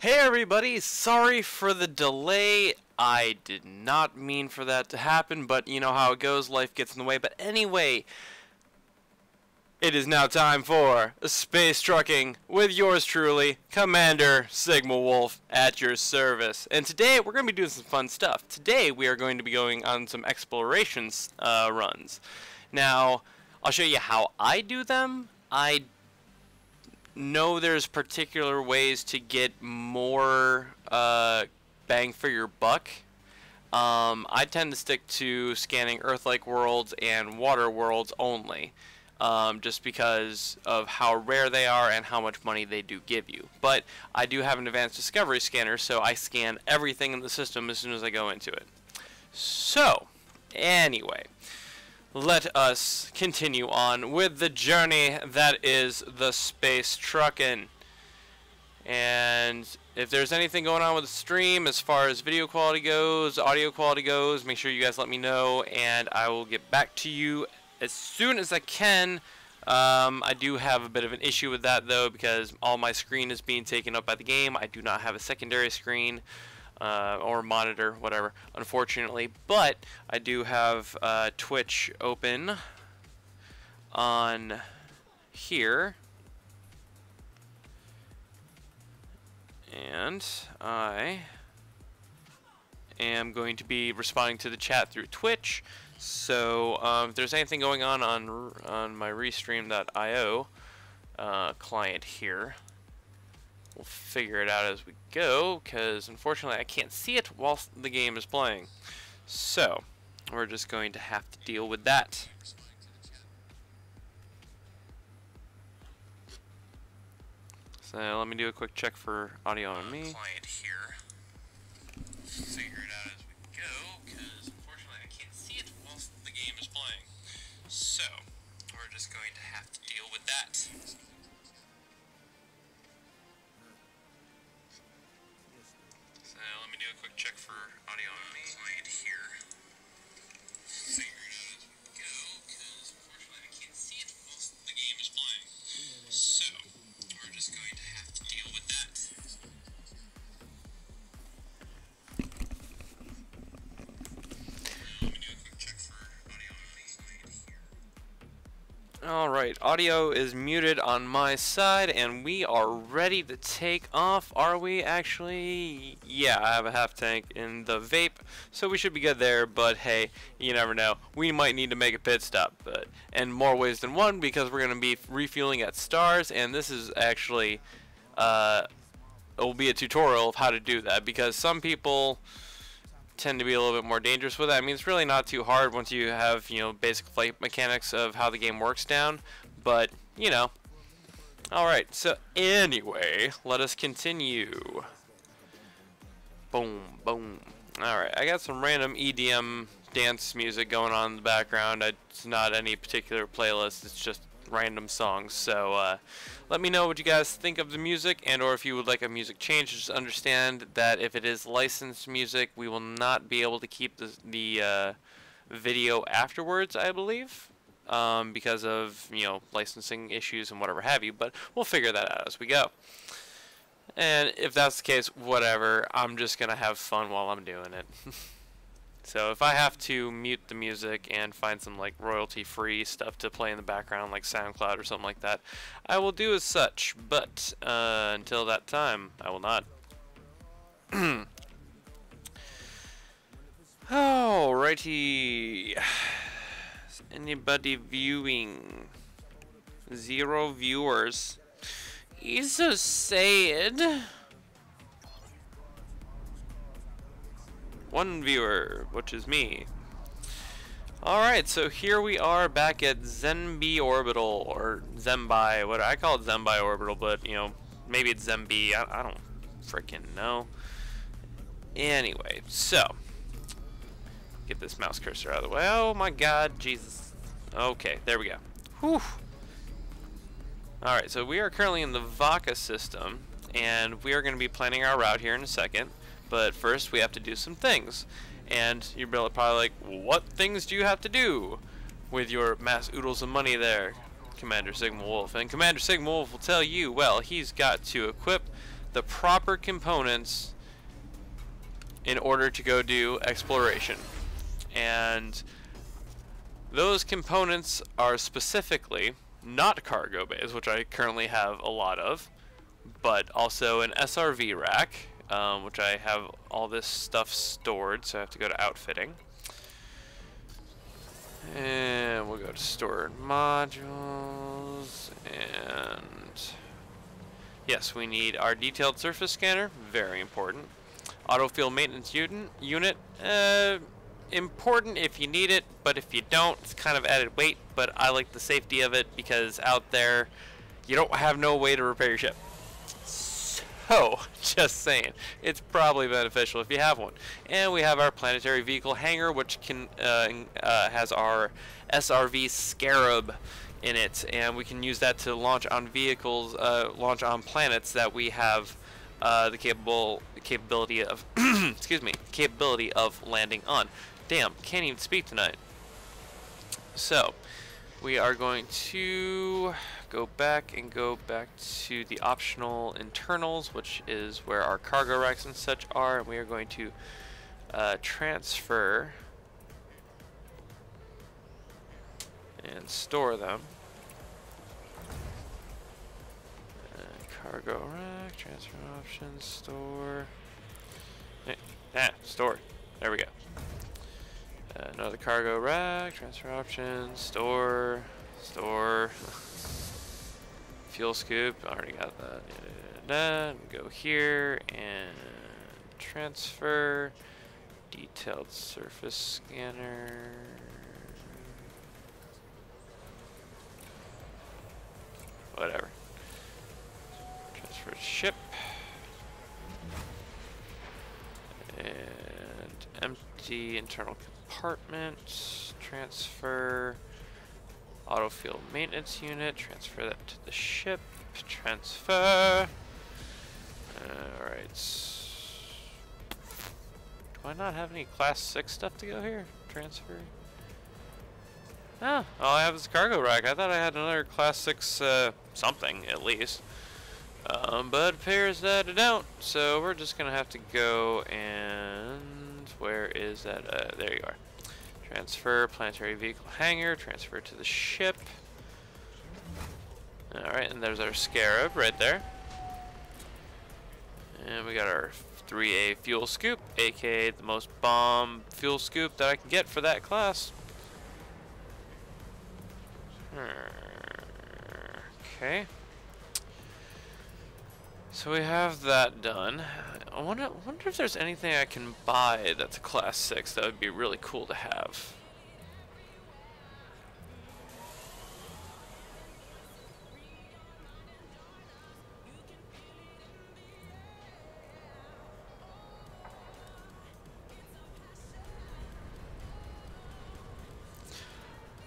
Hey everybody, sorry for the delay. I did not mean for that to happen, but you know how it goes, life gets in the way. But anyway, it is now time for Space Trucking with yours truly, Commander Sigma Wolf at your service. And today we're going to be doing some fun stuff. Today we are going to be going on some exploration runs. Now, I'll show you how I do them. I know there's particular ways to get more bang for your buck. I tend to stick to scanning Earth-like worlds and water worlds only, just because of how rare they are and how much money they do give you. But I do have an advanced discovery scanner, so I scan everything in the system as soon as I go into it. So, anyway, let us continue on with the journey that is the Space Truckin'. And if there's anything going on with the stream as far as video quality goes, audio quality goes, make sure you guys let me know and I will get back to you as soon as I can. I do have a bit of an issue with that though, because all my screen is being taken up by the game. I do not have a secondary screen or monitor, whatever, unfortunately, but I do have Twitch open on here, and I am going to be responding to the chat through Twitch. So if there's anything going on my restream.io client here, we'll figure it out as we go, because unfortunately I can't see it while the game is playing. So we're just going to have to deal with that. So let me do a quick check for audio on me. Client here. Figure it out as we go, because unfortunately I can't see it while the game is playing. So we're just going to have to deal with that. So let me do a quick check for audio on me. Client here. Figure it out as we go, because unfortunately I can't see it while the game is playing. So we're just going to have to deal with that. Let me do a quick check for audio on me. Client here. Alright, audio is muted on my side, and we are ready to take off. Are we actually? Yeah, I have a half tank in the vape, so we should be good there, but hey, you never know. We might need to make a pit stop, but in more ways than one, because we're going to be refueling at stars, and this is actually, it will be a tutorial of how to do that, because some people tend to be a little bit more dangerous with it. I mean, it's really not too hard once you have, you know, basic flight mechanics of how the game works down, but, you know. Alright, so anyway, let us continue. Boom, boom. Alright, I got some random EDM dance music going on in the background. It's not any particular playlist, it's just random songs, so let me know what you guys think of the music, and or if you would like a music change. Just understand that if it is licensed music, we will not be able to keep the video afterwards, I believe, because of, you know, licensing issues and whatever have you, but we'll figure that out as we go. And if that's the case, whatever, I'm just gonna have fun while I'm doing it. So if I have to mute the music and find some like royalty-free stuff to play in the background, like SoundCloud or something like that, I will do as such. But until that time, I will not. Alrighty. Is anybody viewing? 0 viewers. He's so sad. 1 viewer, which is me. Alright, so here we are back at Zenbi Orbital, or Zembi, what I call it, Zembi Orbital, but, you know, maybe it's Zembi, I don't freaking know. Anyway, so, get this mouse cursor out of the way. Oh my god, Jesus. Okay, there we go. Whew. Alright, so we are currently in the Vaca system, and we are going to be planning our route here in a second. But first, we have to do some things. And you're probably like, what things do you have to do with your mass oodles of money there, Commander Sigma Wolf? And Commander Sigma Wolf will tell you, well, he's got to equip the proper components in order to go do exploration. And those components are specifically not cargo bays, which I currently have a lot of, but also an SRV rack, which I have all this stuff stored, so I have to go to outfitting. And we'll go to stored modules, and yes, we need our detailed surface scanner, very important. Auto fuel maintenance unit, important if you need it, but if you don't, it's kind of added weight, but I like the safety of it because out there, you don't have no way to repair your ship. So, just saying, it's probably beneficial if you have one. And we have our planetary vehicle hangar, which can has our SRV Scarab in it, and we can use that to launch on vehicles, launch on planets that we have the capability of, excuse me, capability of landing on. Damn, can't even speak tonight. So, we are going to go back to the optional internals, which is where our cargo racks and such are, and we are going to transfer and store them. Cargo rack, transfer options, store. Store. There we go. Another cargo rack, transfer options, store. Fuel scoop, already got that. Go here and transfer. Detailed surface scanner. Whatever. Transfer ship. And empty internal compartment. Transfer. Auto fuel maintenance unit. Transfer that to the ship. Transfer. Alright. Do I not have any class 6 stuff to go here? Transfer. Oh, all I have is a cargo rack. I thought I had another class 6 something at least. But it appears that I don't. So we're just gonna have to go and where is that? There you are. Transfer planetary vehicle hangar. Transfer to the ship. All right, and there's our Scarab right there. And we got our 3A fuel scoop, aka the most bomb fuel scoop that I can get for that class. Okay. So we have that done. I wonder if there's anything I can buy that's a class 6 that would be really cool to have.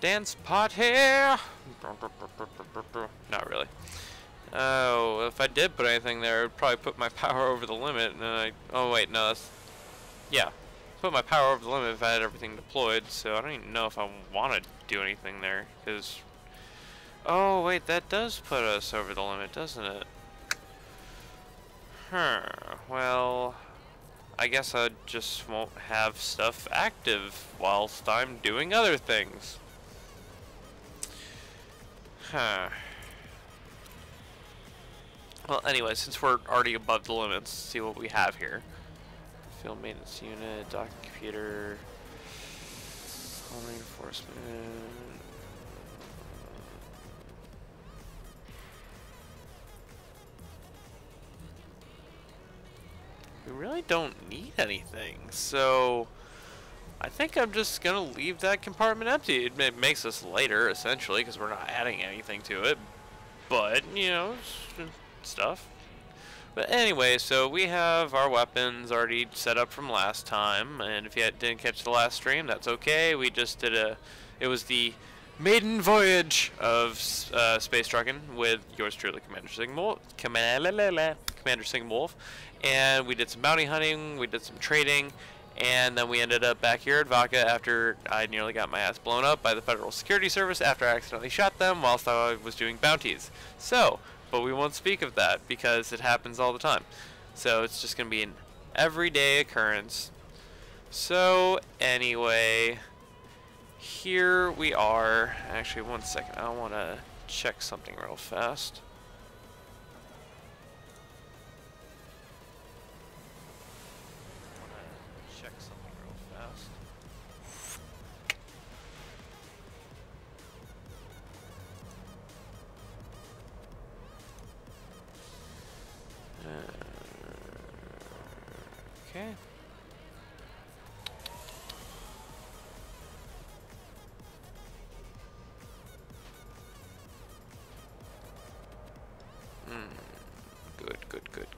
Dance pot here. Not really. Oh, if I did put anything there, it would probably put my power over the limit. And oh wait, no, that's, yeah, put my power over the limit if I had everything deployed. So I don't even know if I want to do anything there, because, oh wait, that does put us over the limit, doesn't it? Well, I guess I just won't have stuff active whilst I'm doing other things. Well, anyway, since we're already above the limits, let's see what we have here. Field maintenance unit, docking computer, home reinforcement. We really don't need anything, so I think I'm just gonna leave that compartment empty. It makes us lighter, essentially, because we're not adding anything to it. But, you know, stuff. But anyway, so we have our weapons already set up from last time, and if you didn't catch the last stream, that's okay. We just did it was the maiden voyage of Space Truckin with yours truly, Commander Sigmolf, and we did some bounty hunting, we did some trading, and then we ended up back here at Vaca after I nearly got my ass blown up by the Federal Security Service after I accidentally shot them whilst I was doing bounties. So, but we won't speak of that because it happens all the time. So it's just going to be an everyday occurrence. So anyway, here we are. Actually, one second. I want to check something real fast. Okay.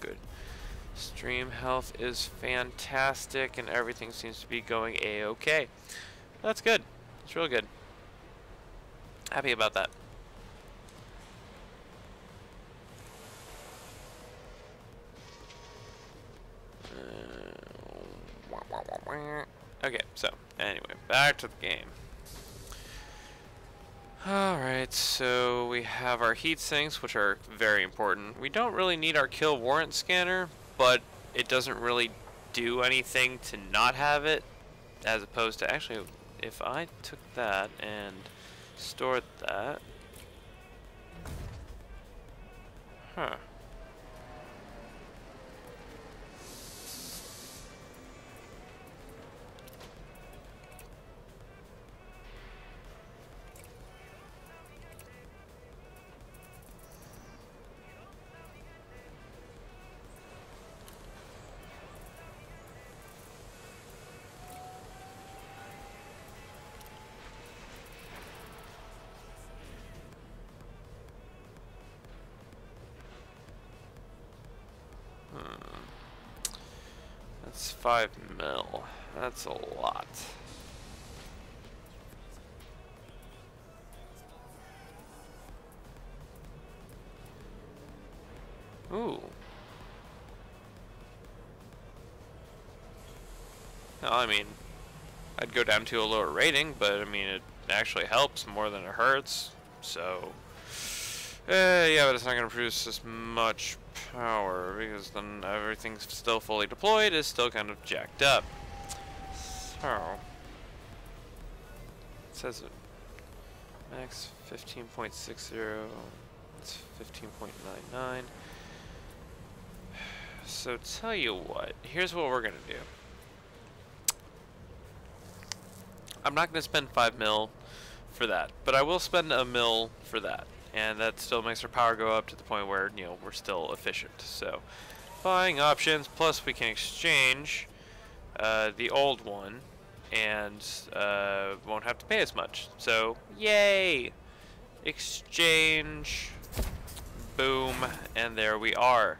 Good. Stream health is fantastic and everything seems to be going a-okay. That's good. It's real good. Happy about that. Okay, so anyway, back to the game. Alright, so we have our heat sinks, which are very important. We don't really need our kill warrant scanner, but it doesn't really do anything to not have it, as opposed to, actually, if I took that and stored that. Huh. That's 5 mil. That's a lot. Ooh. Well, I mean, I'd go down to a lower rating, but I mean, it actually helps more than it hurts. So, yeah, but it's not going to produce as much power because then everything's still fully deployed is still kind of jacked up. So, it says it max 15.60. It's 15.99. So tell you what, here's what we're gonna do. I'm not gonna spend 5 mil for that, but I will spend a mil for that. And that still makes our power go up to the point where, you know, we're still efficient. So, buying options, plus we can exchange the old one, and won't have to pay as much. So, yay! Exchange, boom, and there we are.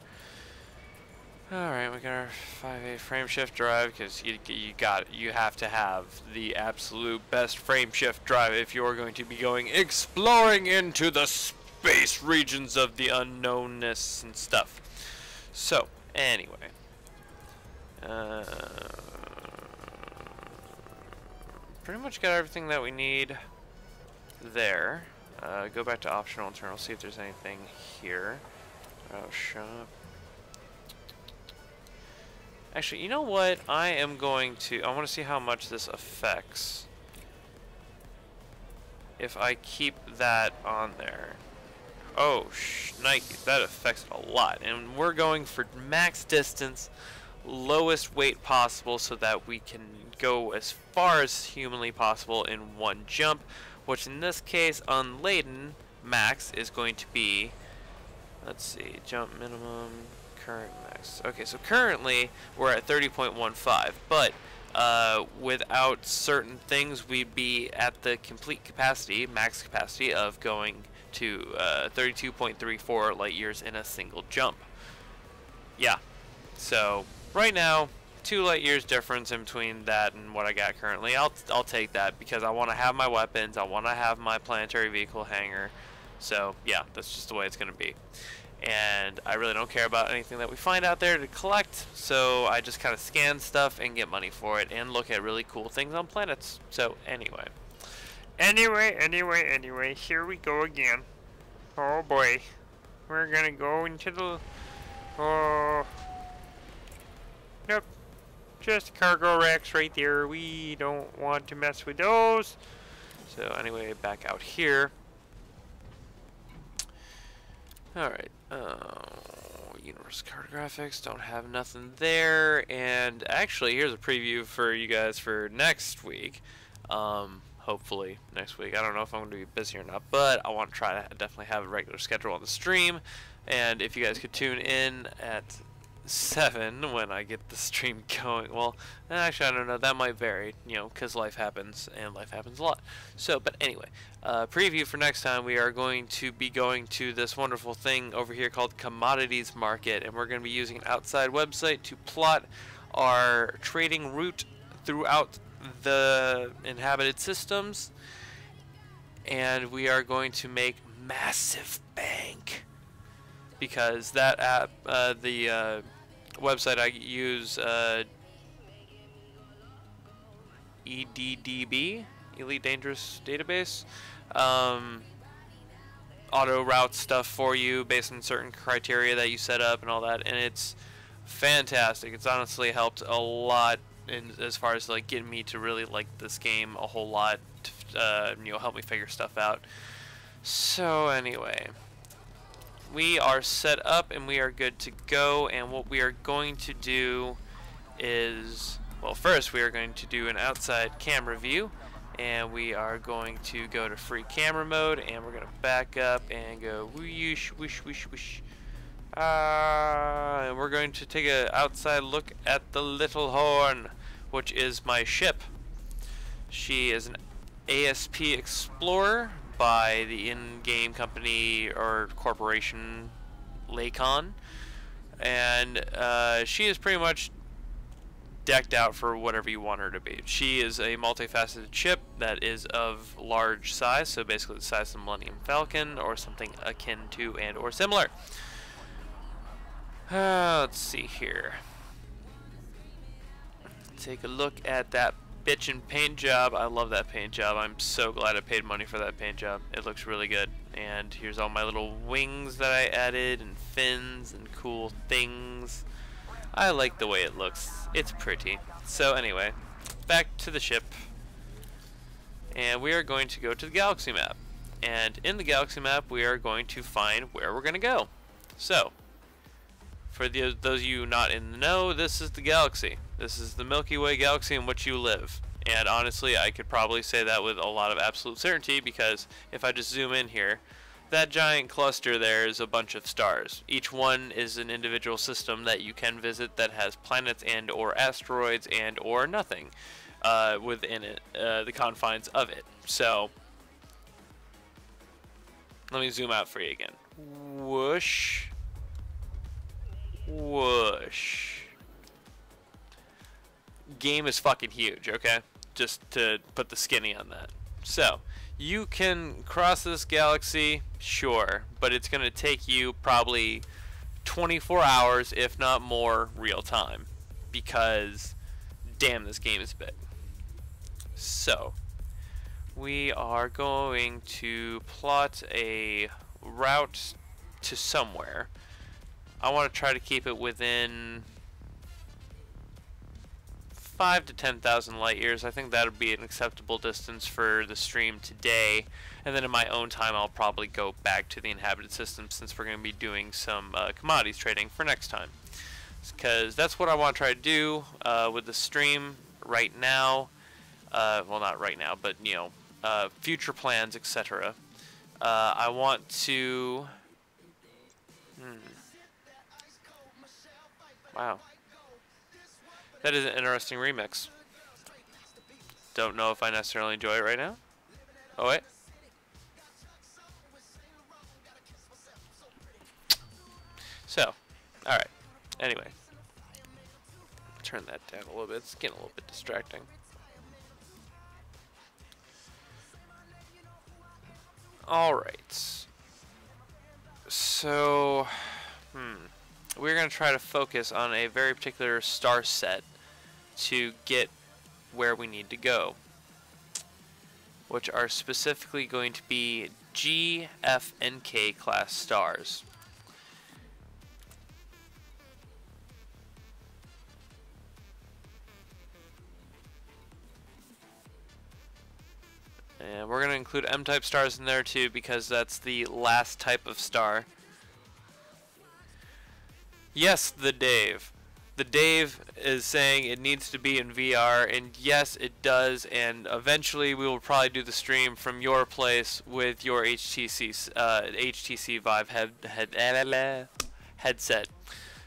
Alright, we got our 5A frame shift drive, because you have to have the absolute best frame shift drive if you're going to be going exploring into the space regions of the unknownness and stuff. So, anyway. Pretty much got everything that we need there. Go back to optional internal, see if there's anything here. Shop. Actually, you know what? I want to see how much this affects if I keep that on there. Oh, Nike, that affects it a lot. And we're going for max distance, lowest weight possible so that we can go as far as humanly possible in one jump, which in this case, unladen, max is going to be, let's see, jump minimum, current max. Okay, so currently we're at 30.15, but without certain things we'd be at the complete capacity, max capacity of going to 32.34 light years in a single jump. Yeah, so right now 2 light years difference in between that and what I got currently. I'll take that because I want to have my weapons, I want to have my planetary vehicle hangar. So yeah, that's just the way it's going to be. And I really don't care about anything that we find out there to collect, so I just kind of scan stuff and get money for it and look at really cool things on planets. So anyway, here we go again. Oh boy. We're gonna go into the... Oh... Nope. Just cargo racks right there. We don't want to mess with those. So anyway, back out here. Alright. Universal Cartographics. Don't have nothing there. And actually, here's a preview for you guys for next week. Hopefully next week. I don't know if I'm going to be busy or not, but I want to try to definitely have a regular schedule on the stream. And if you guys could tune in at 7 when I get the stream going. Well, actually, I don't know. That might vary, you know, because life happens, and life happens a lot. So, but anyway, preview for next time, we are going to be going to this wonderful thing over here called Commodities Market, and we're going to be using an outside website to plot our trading route throughout the inhabited systems, and we are going to make massive bank. Because that app, the website I use, EDDB, Elite Dangerous Database, auto route stuff for you based on certain criteria that you set up and all that, and it's fantastic. It's honestly helped a lot in as far as like getting me to really like this game a whole lot, to, you know, help me figure stuff out. So anyway, we are set up and we are good to go, and what we are going to do is, well, first we are going to do an outside camera view, and we are going to go to free camera mode, and we're going to back up and go whoosh, whoosh, whoosh, whoosh. And we're going to take an outside look at the Little Horn, which is my ship. She is an ASP Explorer by the in-game company or corporation Lakon, and she is pretty much decked out for whatever you want her to be. She is a multifaceted ship that is of large size, so basically the size of the Millennium Falcon or something akin to and or similar. Let's see here. Take a look at that bitchin' paint job. I love that paint job. I'm so glad I paid money for that paint job. It looks really good. And here's all my little wings that I added, and fins and cool things. I like the way it looks. It's pretty. So anyway, back to the ship. And we are going to go to the galaxy map. And in the galaxy map, we are going to find where we're going to go. So, for those of you not in the know, this is the galaxy. This is the Milky Way galaxy in which you live. And honestly, I could probably say that with a lot of absolute certainty, because if I just zoom in here, that giant cluster there is a bunch of stars. Each one is an individual system that you can visit that has planets and or asteroids and or nothing within it, the confines of it. So, let me zoom out for you again. Whoosh. Whoosh. Game is fucking huge, okay? Just to put the skinny on that. So, you can cross this galaxy, sure, but it's going to take you probably 24 hours, if not more, real time. Because, damn, this game is big. So, we are going to plot a route to somewhere. I want to try to keep it within 5 to 10,000 light years. I think that would be an acceptable distance for the stream today. And then in my own time, I'll probably go back to the inhabited system, since we're going to be doing some commodities trading for next time. Because that's what I want to try to do with the stream right now. Well, not right now, but, you know, future plans, etc. I want to... Wow. That is an interesting remix. Don't know if I necessarily enjoy it right now. Oh, wait. So, alright. Anyway. Turn that down a little bit. It's getting a little bit distracting. Alright. So, we're going to try to focus on a very particular star set to get where we need to go, which are specifically going to be G, F, and K class stars. And we're going to include M-type stars in there too because that's the last type of star. Yes, the Dave. The Dave is saying it needs to be in VR, and yes, it does. And eventually, we will probably do the stream from your place with your HTC Vive headset,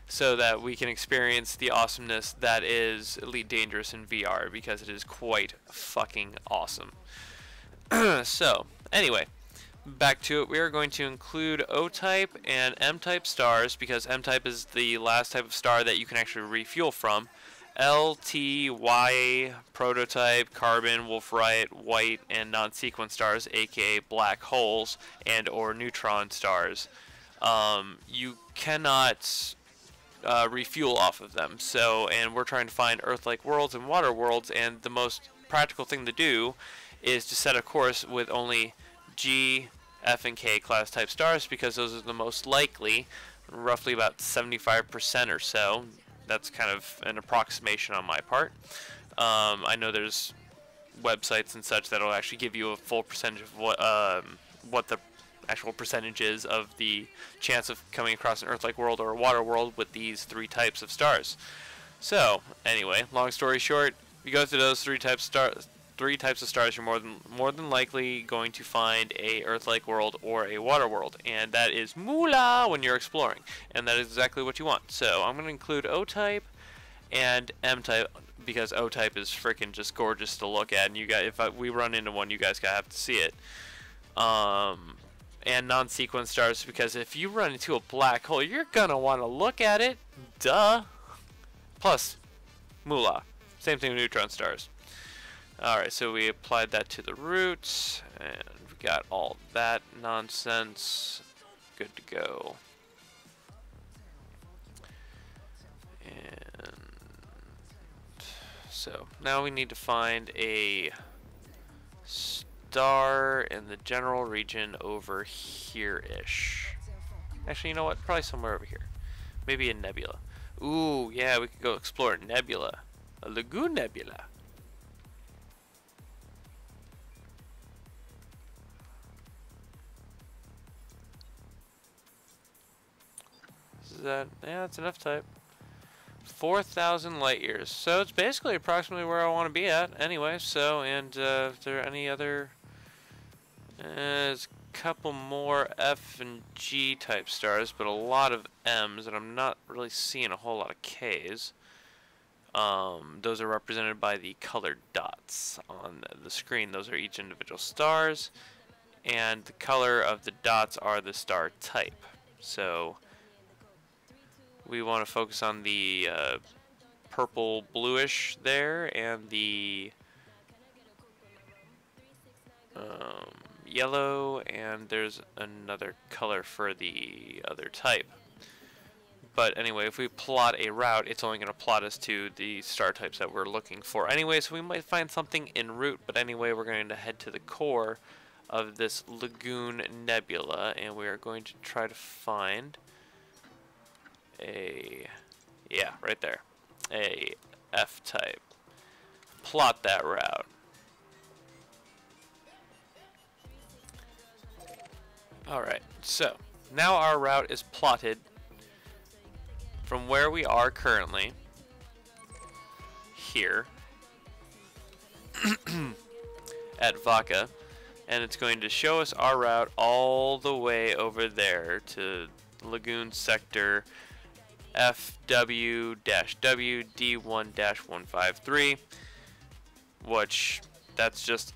so that we can experience the awesomeness that is Elite Dangerous in VR, because it is quite fucking awesome. So, anyway. Back to it, we are going to include O-type and M-type stars because M-type is the last type of star that you can actually refuel from. L, T, Y, prototype, carbon, wolfrite, white, and non-sequence stars, aka black holes and or neutron stars. You cannot refuel off of them. So, and we're trying to find Earth-like worlds and water worlds, and the most practical thing to do is to set a course with only G, F, and K class type stars because those are the most likely, roughly about 75% or so. That's kind of an approximation on my part. I know there's websites and such that will actually give you a full percentage of what the actual percentage is of the chance of coming across an Earth-like world or a water world with these 3 types of stars. So, anyway, long story short, you go through those 3 types of stars, you're more than likely going to find a Earth-like world or a water world, and that is moolah when you're exploring, and that is exactly what you want. So I'm going to include O-type and M-type because O-type is freaking just gorgeous to look at, and you guys, we run into one, you guys gotta have to see it. And non-sequence stars because if you run into a black hole, you're gonna want to look at it. Duh. Plus, moolah. Same thing with neutron stars. Alright, so we applied that to the roots, and we got all that nonsense. Good to go. And so, now we need to find a star in the general region over here-ish. Actually, you know what? Probably somewhere over here. Maybe a nebula. Ooh, yeah, we could go explore a nebula. A lagoon nebula. Yeah, that's enough type. 4,000 light years. So it's basically approximately where I want to be at anyway. So, and if there are any other... there's a couple more F and G type stars, but a lot of M's, and I'm not really seeing a whole lot of K's. Those are represented by the colored dots on the screen. Those are each individual stars, and the color of the dots are the star type. So we want to focus on the purple bluish there and the yellow, and there's another color for the other type. But anyway, if we plot a route, it's only going to plot us to the star types that we're looking for. Anyway, so we might find something en route, but anyway, we're going to head to the core of this lagoon nebula, and we are going to try to find a, yeah, right there, a F-type. Plot that route. Alright, so now our route is plotted from where we are currently, here, at Vaca, and it's going to show us our route all the way over there to Lagoon Sector FW-WD1-153, which that's just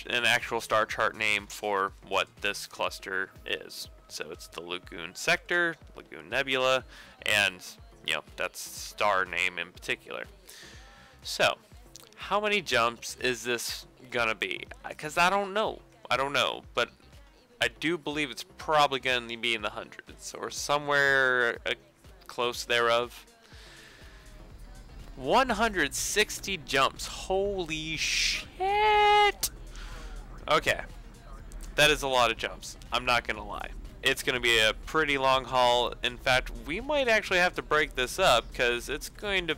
an actual star chart name for what this cluster is. So it's the Lagoon Sector, Lagoon Nebula, and, you know, that's star name in particular. So, how many jumps is this gonna be? Because I don't know. But I do believe it's probably gonna be in the hundreds, or somewhere close thereof. 160 jumps. Holy shit! Okay. That is a lot of jumps. I'm not gonna lie. It's gonna be a pretty long haul. In fact, we might actually have to break this up because it's going to,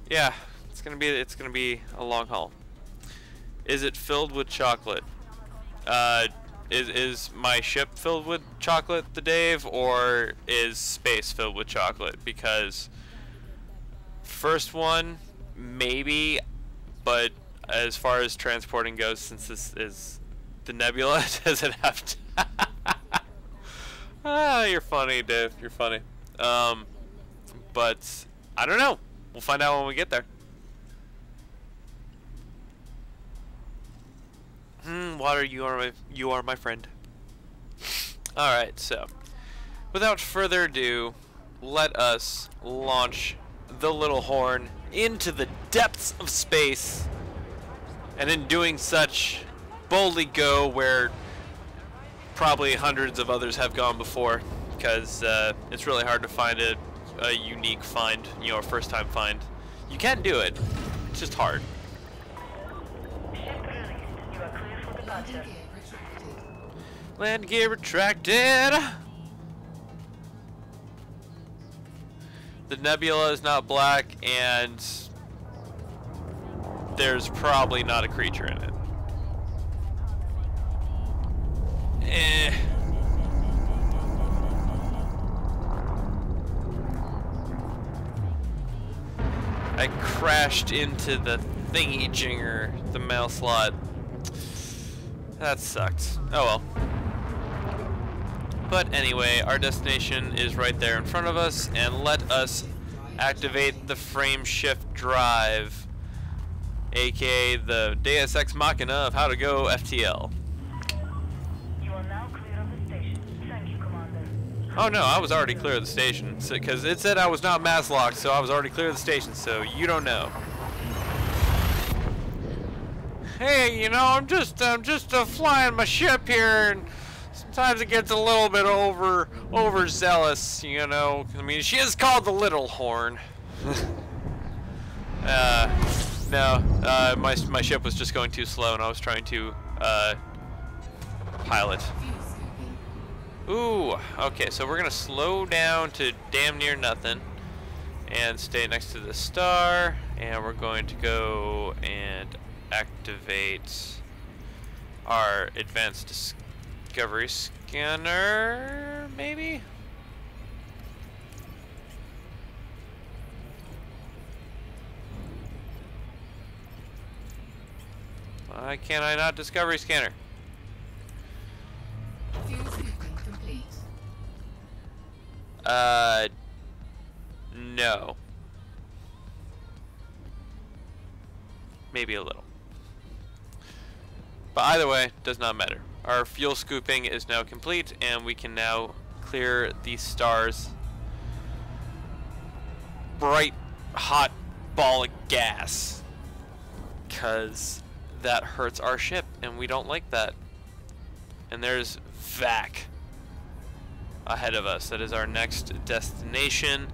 yeah, it's gonna be a long haul. Is it filled with chocolate? Is my ship filled with chocolate, the Dave, or is space filled with chocolate? Because first one, maybe, but as far as transporting goes, since this is the nebula, does it have to? Ah, you're funny, Dave. You're funny. But I don't know. We'll find out when we get there. Water, you are my friend. All right, so without further ado, let us launch the little horn into the depths of space, and in doing such, boldly go where probably hundreds of others have gone before, because it's really hard to find a unique find, you know, a first-time find. You can do it, it's just hard. Land gear retracted. The nebula is not black, and there's probably not a creature in it. I crashed into the thingy-jinger, the mail slot. That sucked. Oh well. But anyway, our destination is right there in front of us, and let us activate the frame shift drive, aka the Deus Ex Machina of how to go FTL. You are now clear of the station. Thank you, Commander. Oh no, I was already clear of the station, because it said I was not mass locked, so I was already clear of the station, so you don't know. Hey, you know, I'm just flying my ship here, and sometimes it gets a little bit overzealous, you know. I mean, she is called the Little Horn. No, my ship was just going too slow, and I was trying to pilot. Ooh, okay, so we're gonna slow down to damn near nothing, and stay next to the star, and we're going to go and activate our advanced discovery scanner, maybe? Why can't I not discovery scanner? No. Maybe a little. But either way, does not matter. Our fuel scooping is now complete, and we can now clear the star's bright, hot ball of gas. 'Cause that hurts our ship, and we don't like that. And there's VAC ahead of us. That is our next destination.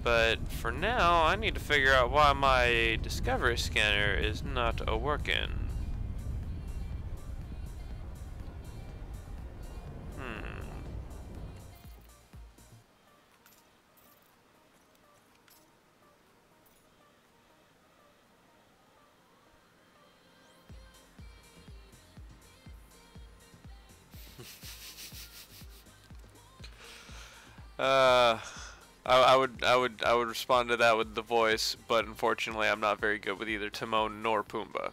But for now, I need to figure out why my discovery scanner is not working. I would respond to that with the voice, but unfortunately I'm not very good with either Timon nor Pumbaa.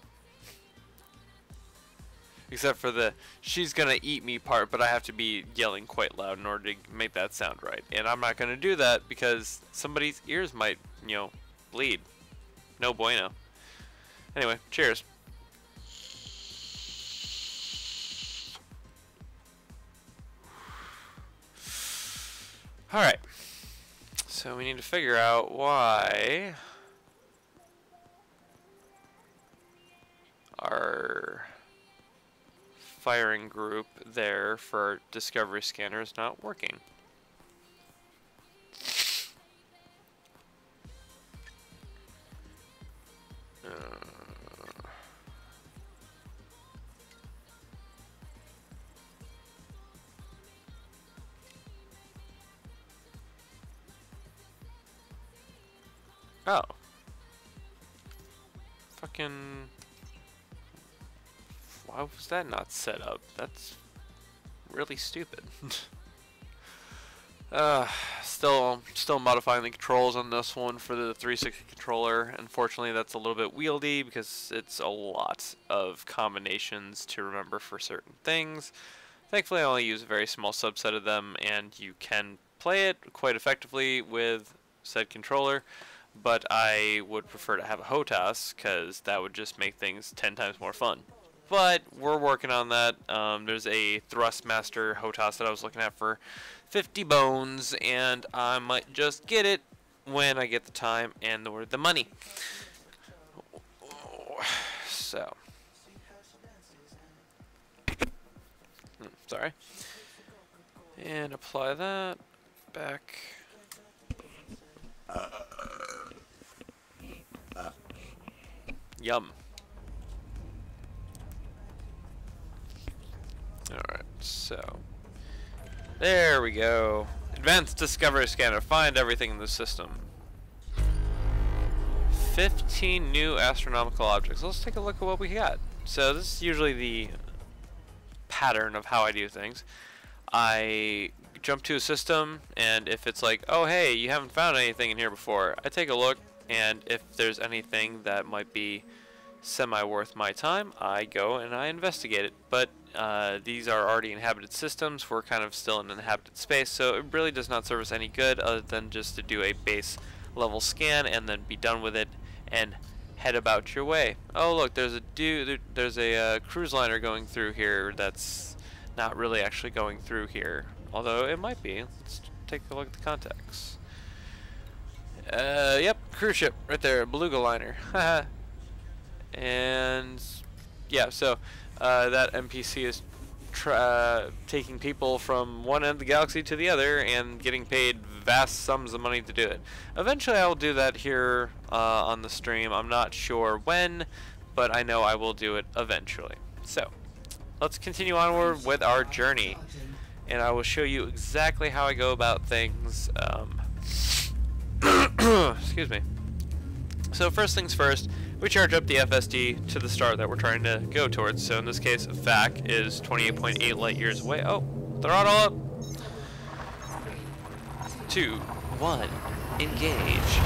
Except for the "she's gonna eat me" part, but I have to be yelling quite loud in order to make that sound right. And I'm not gonna do that because somebody's ears might, you know, bleed. No bueno. Anyway, cheers. Alright. So we need to figure out why our firing group there for discovery scanner is not working. Oh. Fucking... Why was that not set up? That's really stupid. Still modifying the controls on this one for the 360 controller. Unfortunately, that's a little bit wieldy because it's a lot of combinations to remember for certain things. Thankfully, I only use a very small subset of them, and you can play it quite effectively with said controller, but I would prefer to have a HOTAS because that would just make things 10 times more fun. But we're working on that. There's a Thrustmaster HOTAS that I was looking at for 50 bones, and I might just get it when I get the time and the money. So, sorry. And apply that back. Yum. Alright, so there we go. Advanced Discovery Scanner. Find everything in the system. 15 new astronomical objects. Let's take a look at what we got. So this is usually the pattern of how I do things. I jump to a system, and if it's like, oh hey, you haven't found anything in here before, I take a look, and if there's anything that might be semi-worth my time, I go and I investigate it. But these are already inhabited systems. We're kind of still in an inhabited space, so it really does not serve us any good other than just to do a base level scan and then be done with it and head about your way. Oh look, there's a cruise liner going through here that's not really actually going through here, although it might be. Let's take a look at the context. Yep, cruise ship right there, beluga liner. Haha. And yeah, so that NPC is taking people from one end of the galaxy to the other and getting paid vast sums of money to do it. Eventually I will do that here on the stream. I'm not sure when, but I know I will do it eventually. So let's continue onward with our journey, and I will show you exactly how I go about things. Excuse me. So first things first, we charge up the FSD to the star that we're trying to go towards. So in this case, VAC is 28.8 light years away. Oh, throttle up. 2, 1, engage.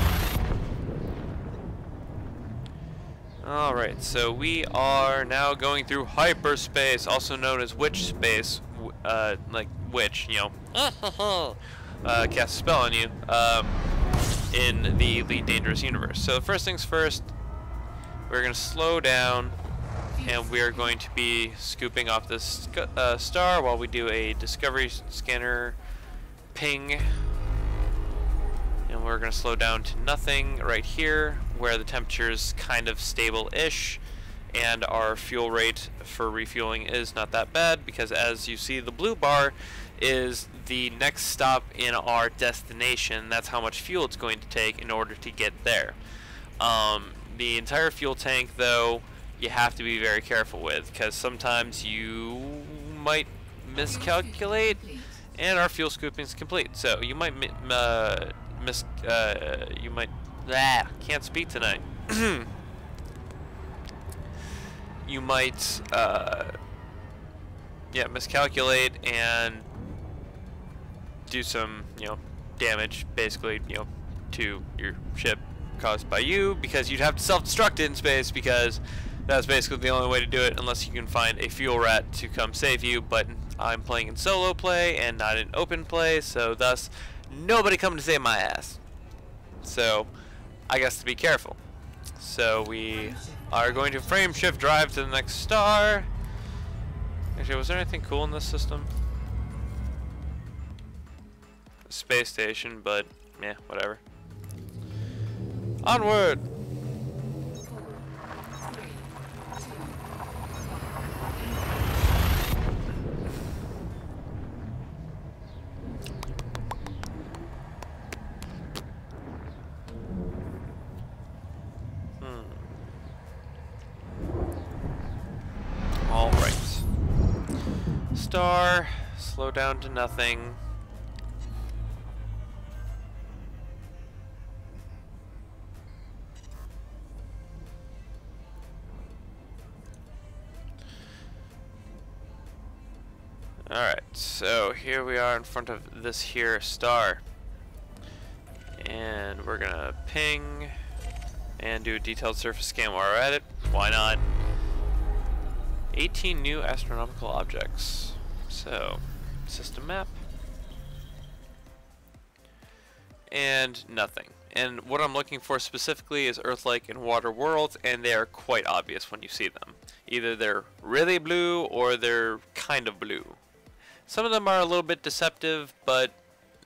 Alright, so we are now going through hyperspace, also known as witch space, like witch, you know, cast a spell on you, in the Elite Dangerous universe. So first things first, we're going to slow down, and we are going to be scooping off this star while we do a discovery scanner ping. And we're going to slow down to nothing right here, where the temperature is kind of stable-ish, and our fuel rate for refueling is not that bad, because as you see, the blue bar is the next stop in our destination. That's how much fuel it's going to take in order to get there. The entire fuel tank, though, you have to be very careful with, because sometimes you might miscalculate, and our fuel scooping is complete. So you might can't speak tonight. You might miscalculate and do some, damage, basically, to your ship caused by you, because you'd have to self-destruct it in space, because that's basically the only way to do it, unless you can find a fuel rat to come save you. But I'm playing in solo play and not in open play, so thus nobody coming to save my ass. So I guess to be careful. So we are going to frame shift drive to the next star. Actually, was there anything cool in this system? A space station, but yeah, whatever. Onward! Alright. Star, slow down to nothing. Alright, so here we are in front of this here star. And we're gonna ping and do a detailed surface scan while we're at it. Why not? 18 new astronomical objects. So, system map. And nothing. And what I'm looking for specifically is Earth-like and water worlds, and they are quite obvious when you see them. Either they're really blue or they're kind of blue. Some of them are a little bit deceptive, but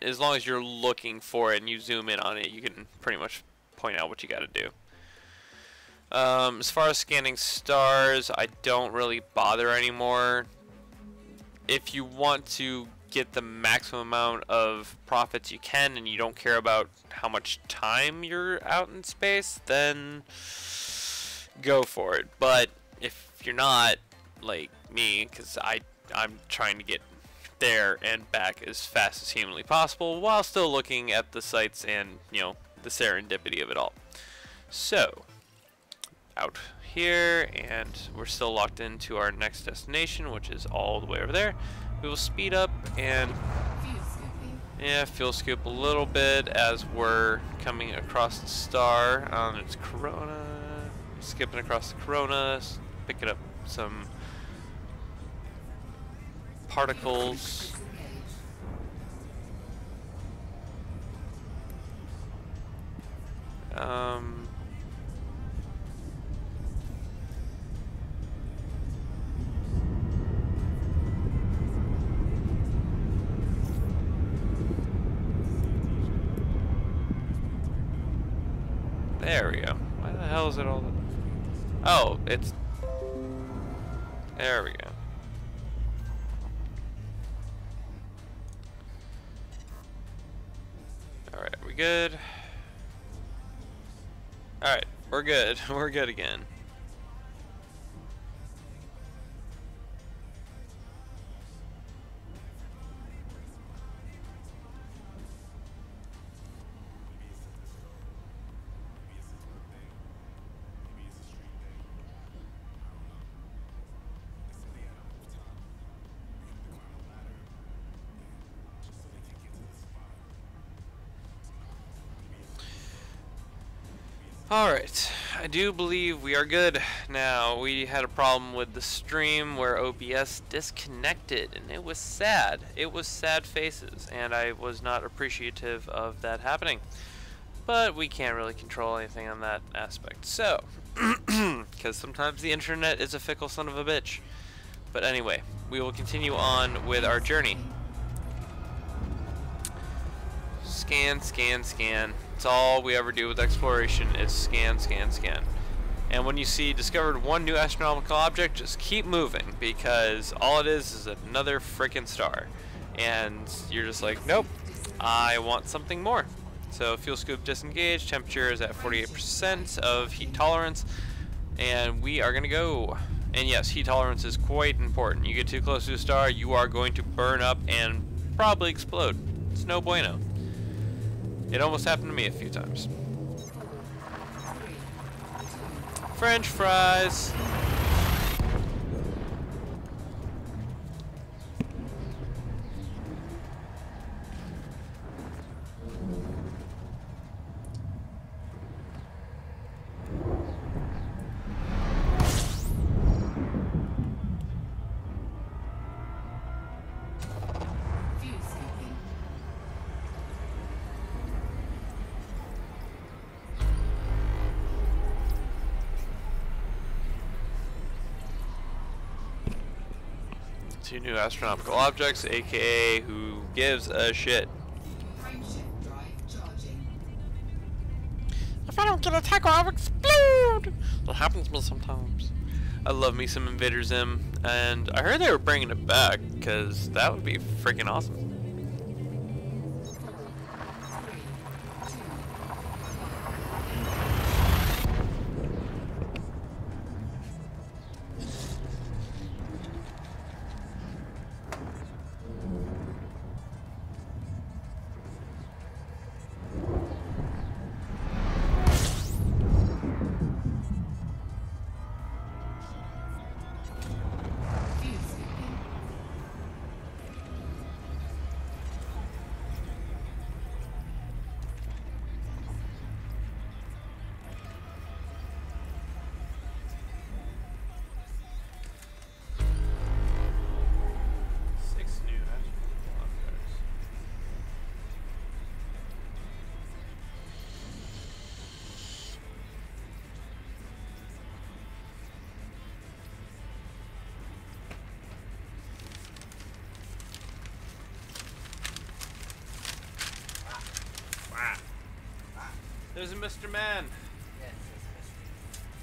as long as you're looking for it and you zoom in on it, you can pretty much point out what you gotta do. As far as scanning stars, I don't really bother anymore. If you want to get the maximum amount of profits you can and you don't care about how much time you're out in space, then go for it. But if you're not, like me, because I'm trying to get there and back as fast as humanly possible while still looking at the sights and, you know, the serendipity of it all. So, out here, and we're still locked into our next destination, which is all the way over there. We will speed up and fuel scoop a little bit as we're coming across the star. It's Corona, skipping across the Corona, picking up some particles. There we go. Why the hell is it all? Oh, it's. There we go. Alright, are we good? Alright, we're good. We're good again. Alright, I do believe we are good now. We had a problem with the stream where OBS disconnected, and it was sad. It was sad faces, and I was not appreciative of that happening. But we can't really control anything on that aspect. So, because sometimes the internet is a fickle son of a bitch. But anyway, we will continue on with our journey. Scan, scan, scan. It's all we ever do with exploration is scan, scan, scan. And when you see discovered one new astronomical object, just keep moving, because all it is another freaking star. And you're just like, nope, I want something more. So fuel scoop disengaged, temperature is at 48% of heat tolerance, and we are gonna go. And yes, heat tolerance is quite important. You get too close to a star, you are going to burn up and probably explode. It's no bueno. It almost happened to me a few times. French fries. Two new astronomical objects, aka who gives a shit. If I don't get a tackle, I'll explode! That happens to me sometimes. I love me some Invader Zim, and I heard they were bringing it back, because that would be freaking awesome. There's a Mr. Man. Yes, it's Mr.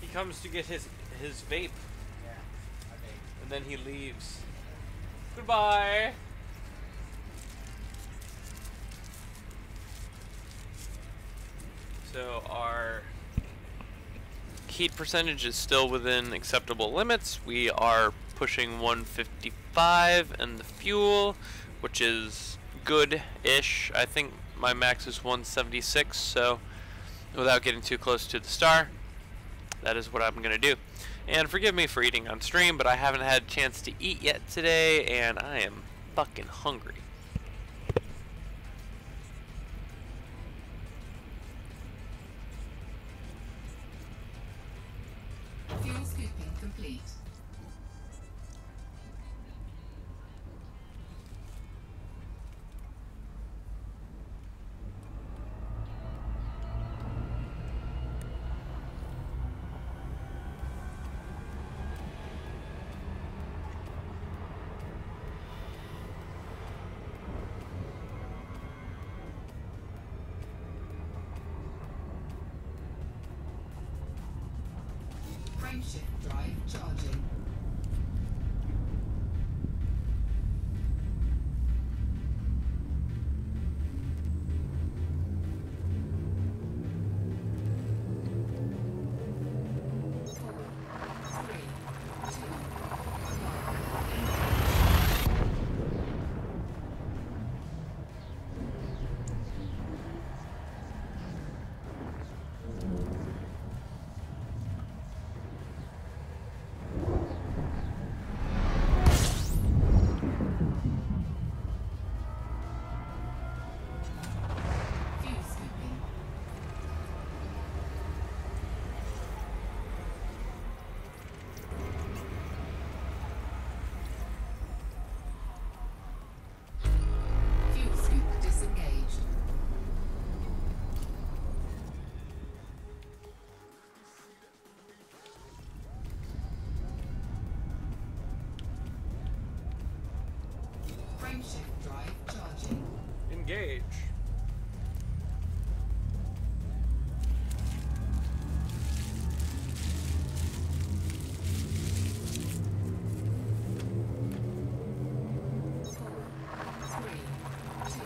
He comes to get his vape, Yeah, okay. and then he leaves. Goodbye. So our heat percentage is still within acceptable limits. We are pushing 155, and the fuel, which is good-ish. I think my max is 176, so without getting too close to the star, that is what I'm going to do. And forgive me for eating on stream, but I haven't had a chance to eat yet today, and I am fucking hungry. Fuel scooping complete. Frameshift drive charging. Four, three, two, fuel scooping. Fuel scoop disengaged. Frameshift drive charging. Engage. Four, three, two,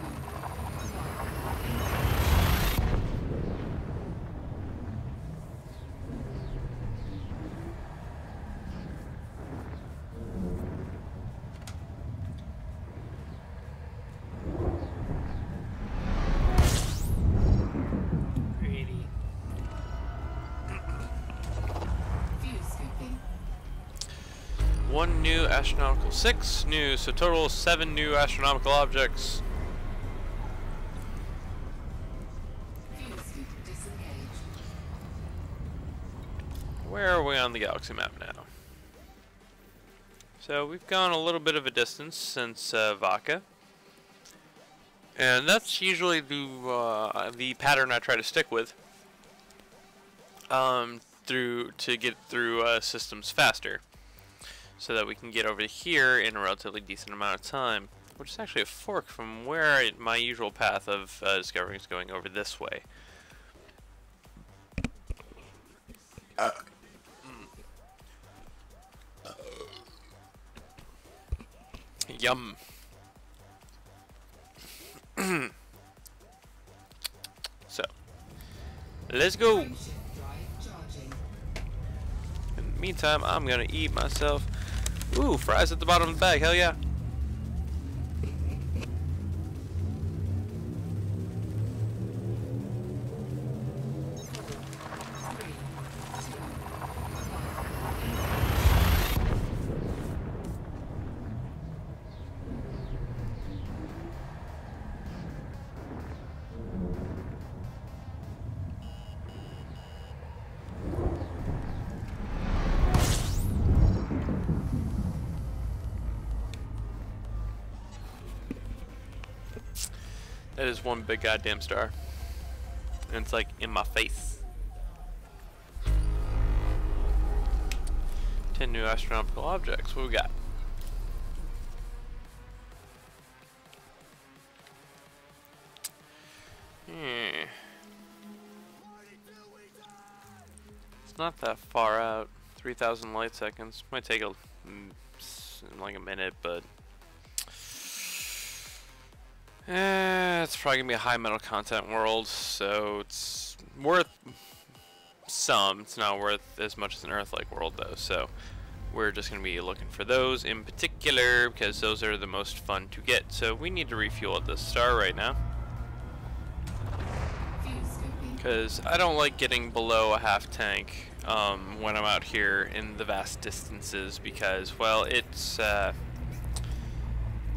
Pretty. fuel scooping. One new astronomical, 6 new, so total 7 new astronomical objects. Fuel scoop disengaged. Where are we on the galaxy map now? So we've gone a little bit of a distance since Vaca. And that's usually the pattern I try to stick with. To get through systems faster. So that we can get over here in a relatively decent amount of time. Which is actually a fork from where my usual path of discovering is going over this way. Yum. So, let's go. Frameshift drive charging. In the meantime, I'm gonna eat myself. Ooh, fries at the bottom of the bag. Hell yeah. Three, two, That is one big goddamn star. And it's like in my face. 10 new astronomical objects. What we got? not that far out. 3,000 light seconds. Might take like a minute, but it's probably gonna be a high metal content world, so it's worth some. It's not worth as much as an Earth-like world, though. So we're just gonna be looking for those in particular because those are the most fun to get. So we need to refuel at this star right now, because I don't like getting below a half tank when I'm out here in the vast distances, because, well, it's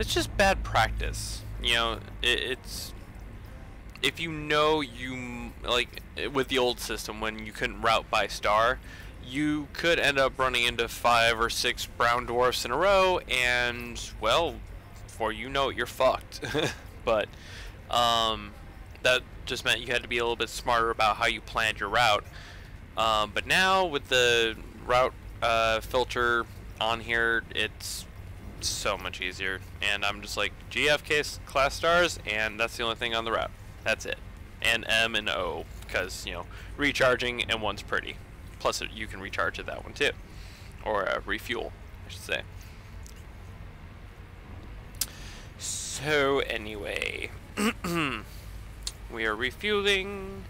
just bad practice. You know, it's if you know you like with the old system when you couldn't route by star, you could end up running into 5 or 6 brown dwarfs in a row, and, well, before you know it, you're fucked. But that just meant you had to be a little bit smarter about how you planned your route. But now with the route filter on here, it's so much easier, and I'm just like GFK class stars, and that's the only thing on the route. That's it. And M and O, because, you know, recharging, and one's pretty. Plus you can recharge at that one too, or refuel, I should say. So anyway, we are refueling.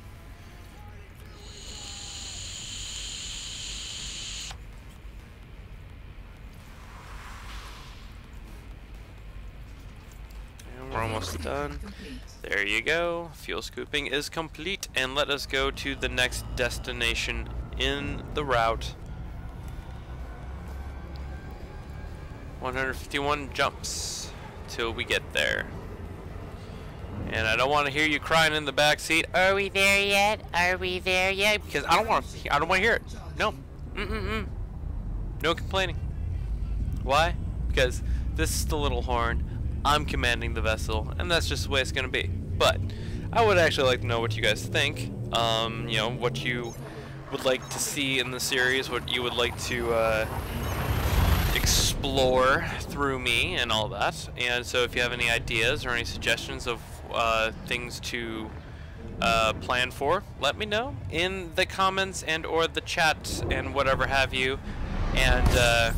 And we're almost done. There you go. Fuel scooping is complete, and let us go to the next destination in the route. 151 jumps till we get there. And I don't want to hear you crying in the back seat. Are we there yet? Are we there yet? Because I don't want to hear it. No. No complaining. Why? Because this is the little horn. I'm commanding the vessel, and that's just the way it's going to be. But I would actually like to know what you guys think. You know, what you would like to see in the series, what you would like to explore through me and all that. And so if you have any ideas or any suggestions of things to plan for, let me know in the comments and or the chat and whatever have you. And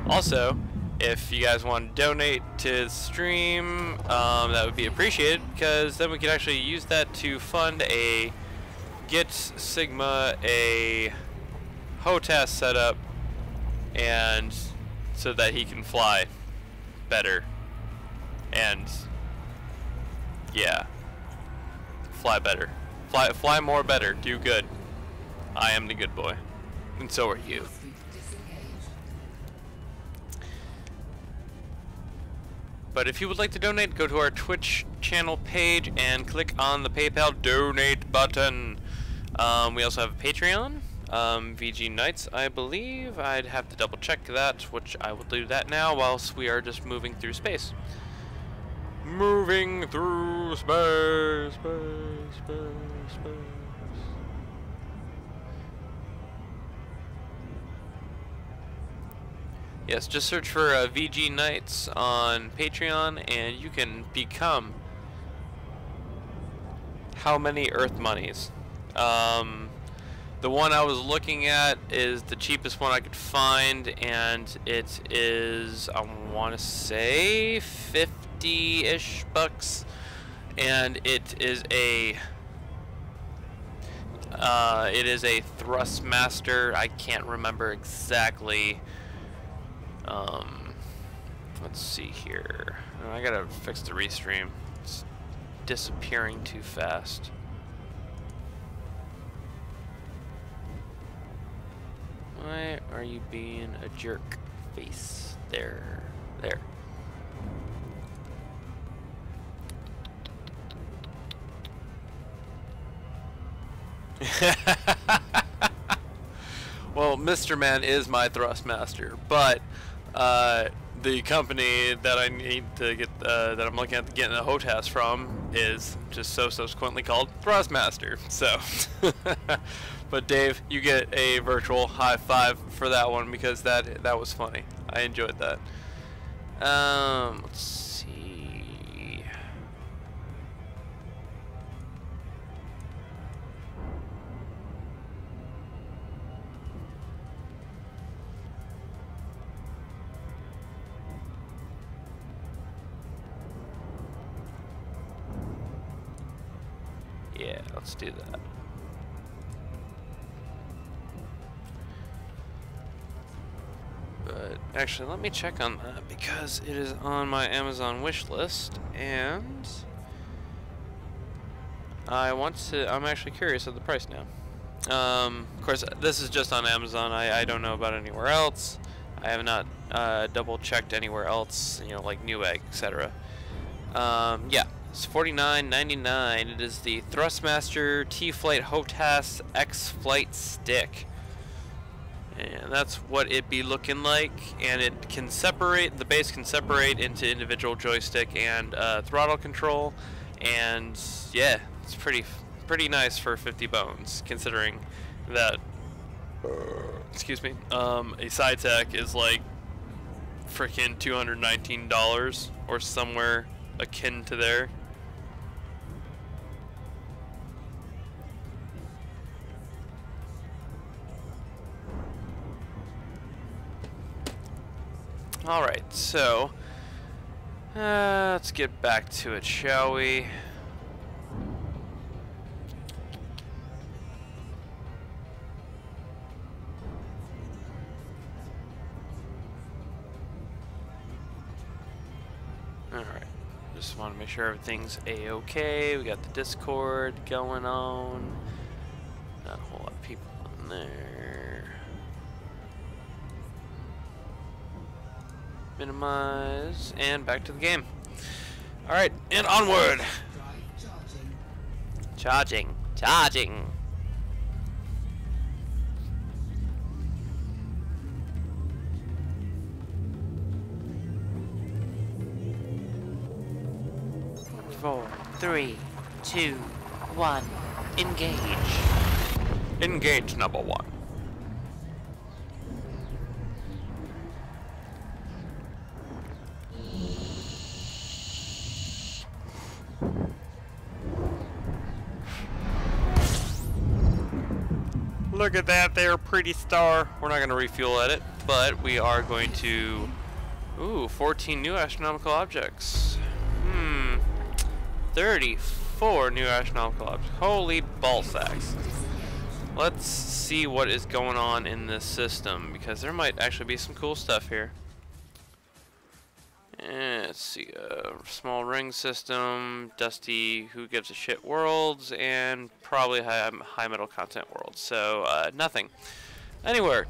also, if you guys want to donate to the stream, that would be appreciated, because then we could actually use that to fund a Get Sigma a HOTAS setup, and so that he can fly better, and yeah, fly better, fly more better, do good. I am the good boy, and so are you. But if you would like to donate, go to our Twitch channel page and click on the PayPal donate button. We also have a Patreon, VG Nights, I believe. I'd have to double check that, which I will do that now whilst we are just moving through space. Moving through space, space, space, space. Yes, just search for VG Nights on Patreon, and you can become how many Earth monies. The one I was looking at is the cheapest one I could find, and it is, I want to say, 50-ish bucks, and it is a Thrustmaster. I can't remember exactly. Let's see here. Oh, I gotta fix the restream. It's disappearing too fast. Why are you being a jerk face? There. Well, Mr. Man is my Thrustmaster, but the company that I need to get, that I'm looking at getting a HOTAS from, is just so subsequently called Thrustmaster. So, but Dave, you get a virtual high five for that one, because that was funny. I enjoyed that. Let's see. Yeah, let's do that. But actually, let me check on that because it is on my Amazon wish list, and I'm actually curious of the price now. Of course, this is just on Amazon. I don't know about anywhere else. I have not double checked anywhere else, you know, like Newegg, etc. Yeah, it's $49.99. It is the Thrustmaster T-Flight HOTAS X-Flight Stick. And that's what it be looking like, and it can separate, the base can separate into individual joystick and throttle control, and yeah, it's pretty nice for 50 bones, considering that, excuse me, a side tech is like freaking $219 or somewhere akin to there. Alright, so let's get back to it, shall we? Alright, just want to make sure everything's a-okay. We got the Discord going on. Not a whole lot of people in there. Minimize, and back to the game. Alright, and onward! Drive charging. Charging. 4, 3, 2, 1, engage. Engage number 1. Look at that there, pretty star. We're not going to refuel at it, but we are going to... Ooh, 14 new astronomical objects. 34 new astronomical objects. Holy ball sacks. Let's see what is going on in this system, because there might actually be some cool stuff here. And let's see, small ring system, dusty who gives a shit worlds, and probably high metal content worlds. So, nothing. Anyway,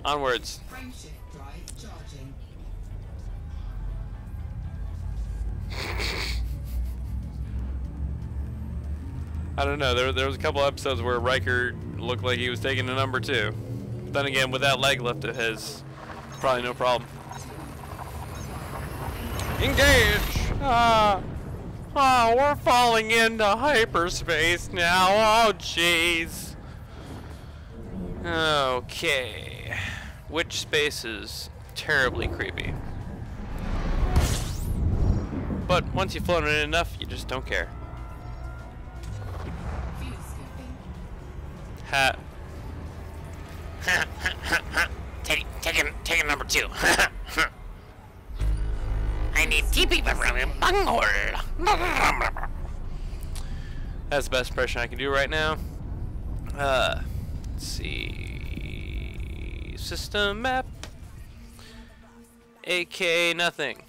onwards. Frameshift drive charging. I don't know, there was a couple episodes where Riker looked like he was taking a number 2. Then again, with that leg lift of his, probably no problem. Engage! We're falling into hyperspace now. Oh, jeez. Okay. Which space is terribly creepy. But once you've flown it enough, you just don't care. Fuel scooping. Ha. Taking number 2. I need TP bunghole. That's the best impression I can do right now. Let's see. System map. AK nothing.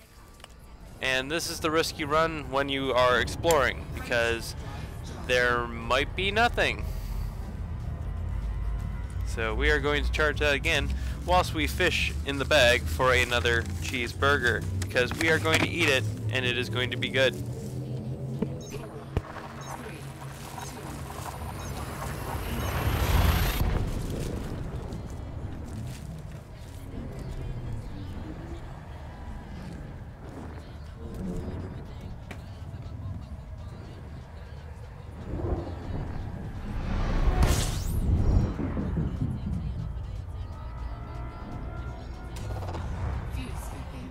And this is the risk you run when you are exploring, because there might be nothing. So we are going to charge that again whilst we fish in the bag for another cheeseburger, because we are going to eat it and it is going to be good. Fuel scooping.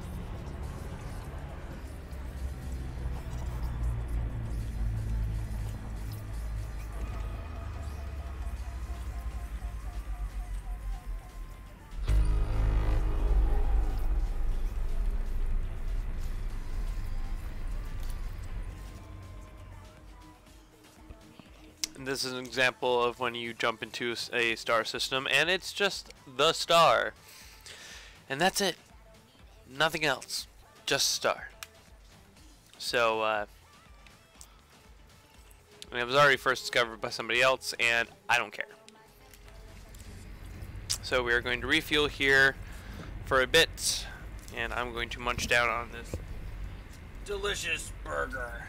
And this is an example of when you jump into a star system and it's just the star. And that's it. Nothing else. Just star. So, and it was already first discovered by somebody else, and I don't care. So we are going to refuel here for a bit, and I'm going to munch down on this delicious burger.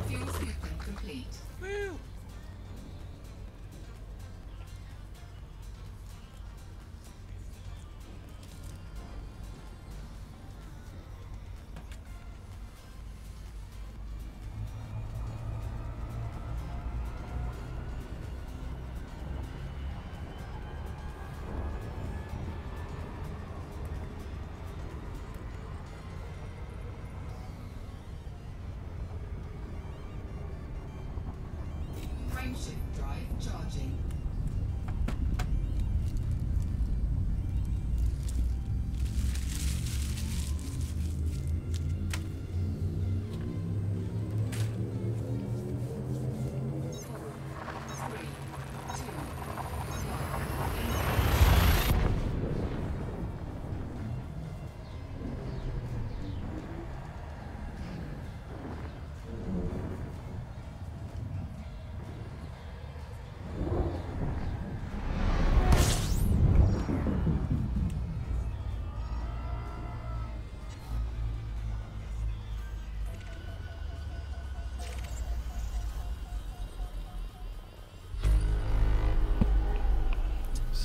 Fuel system complete. Woo! Frameshift drive charging.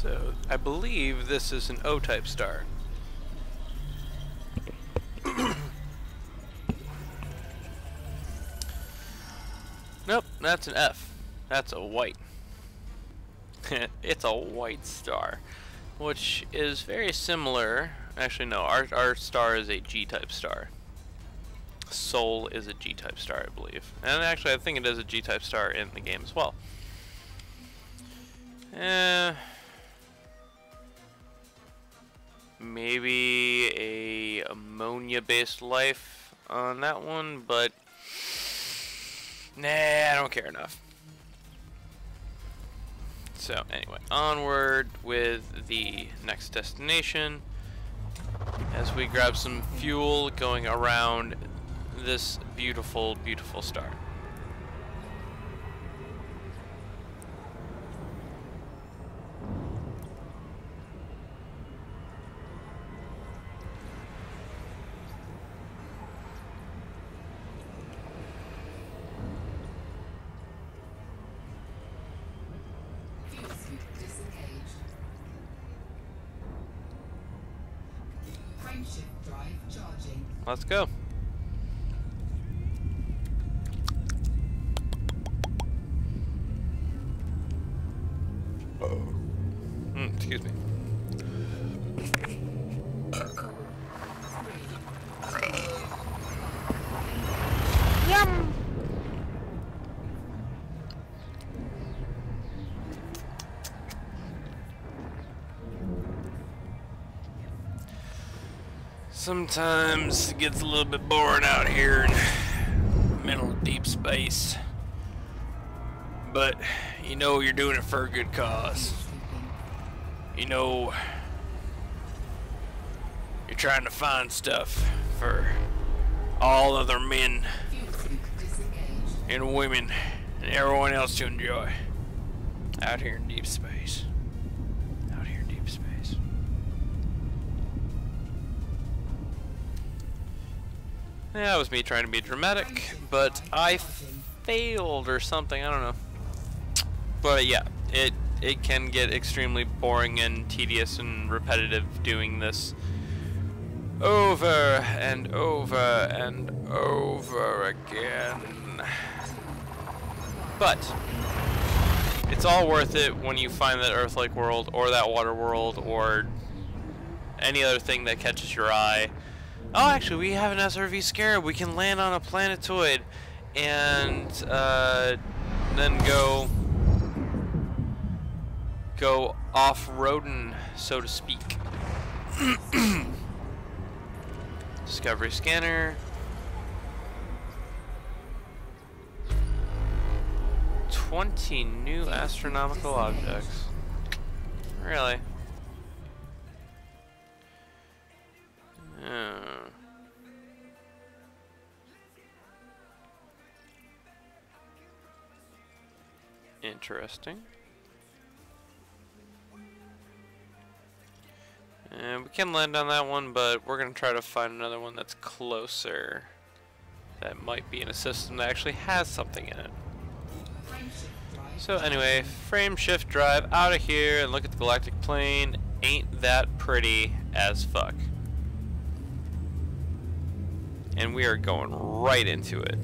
So, I believe this is an O-type star. Nope, that's an F. That's a white. It's a white star, which is very similar. Actually, no, our star is a G-type star. Sol is a G-type star, I believe. And actually, I think it is a G-type star in the game as well. Maybe a ammonia-based life on that one, but nah, I don't care enough. So anyway, onward with the next destination as we grab some fuel going around this beautiful, beautiful star. Frameshift drive charging. Let's go. Excuse me. Yum. Sometimes it gets a little bit boring out here in middle of deep space. But you know you're doing it for a good cause. You know you're trying to find stuff for all other men and women and everyone else to enjoy out here in deep space. Out here in deep space. Yeah, that was me trying to be dramatic, but I failed or something, I don't know. But yeah, it can get extremely boring and tedious and repetitive doing this over and over and over again. But it's all worth it when you find that Earth-like world or that water world or any other thing that catches your eye. Oh, actually, we have an SRV Scarab. We can land on a planetoid and then go off-roading, so to speak. Discovery scanner. 20 new astronomical objects. Really? Interesting. And we can land on that one, but we're going to try to find another one that's closer. That might be in a system that actually has something in it. So anyway, frame shift drive out of here and look at the galactic plane. Ain't that pretty as fuck. And we are going right into it.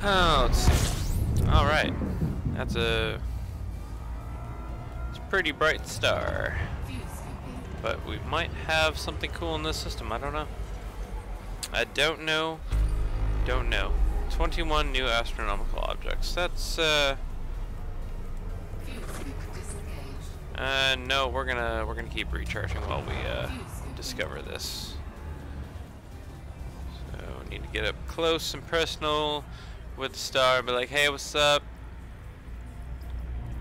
Oh, let's see. Alright. It's a pretty bright star. But we might have something cool in this system. I don't know. I don't know. Don't know. 21 new astronomical objects. That's no, we're gonna keep recharging while we discover this. So we need to get up close and personal with the star and be like, hey, what's up?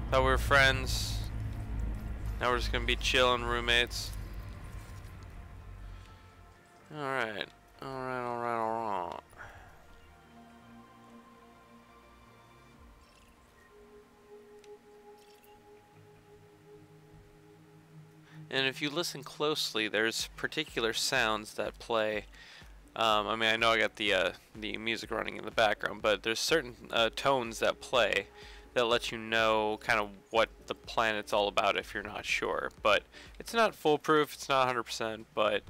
Thought we were friends. Now we're just gonna be chilling roommates. Alright. Alright. And if you listen closely, there's particular sounds that play. I mean, I know I got the music running in the background, but there's certain tones that play that let you know kind of what the planet's all about if you're not sure. But it's not foolproof, it's not 100%, but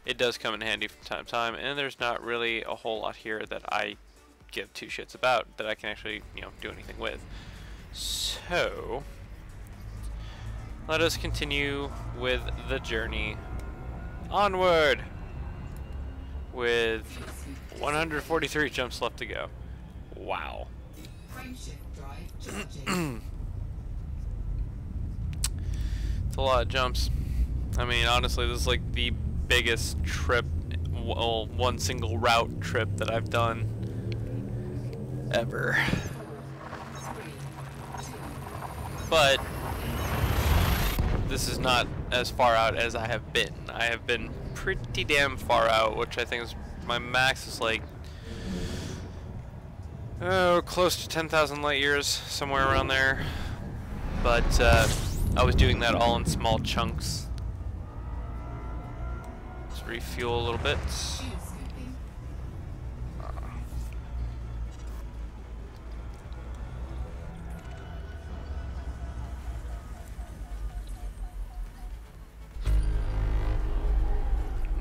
it does come in handy from time to time, and there's not really a whole lot here that I give two shits about that I can actually, you know, do anything with. So let us continue with the journey onward with 143 jumps left to go. Wow. It's a lot of jumps. I mean, honestly, this is like the biggest trip, well, one single route trip that I've done ever. But this is not as far out as I have been. I have been pretty damn far out, which I think is my max is like close to 10,000 light years, somewhere around there. But I was doing that all in small chunks. Let's refuel a little bit.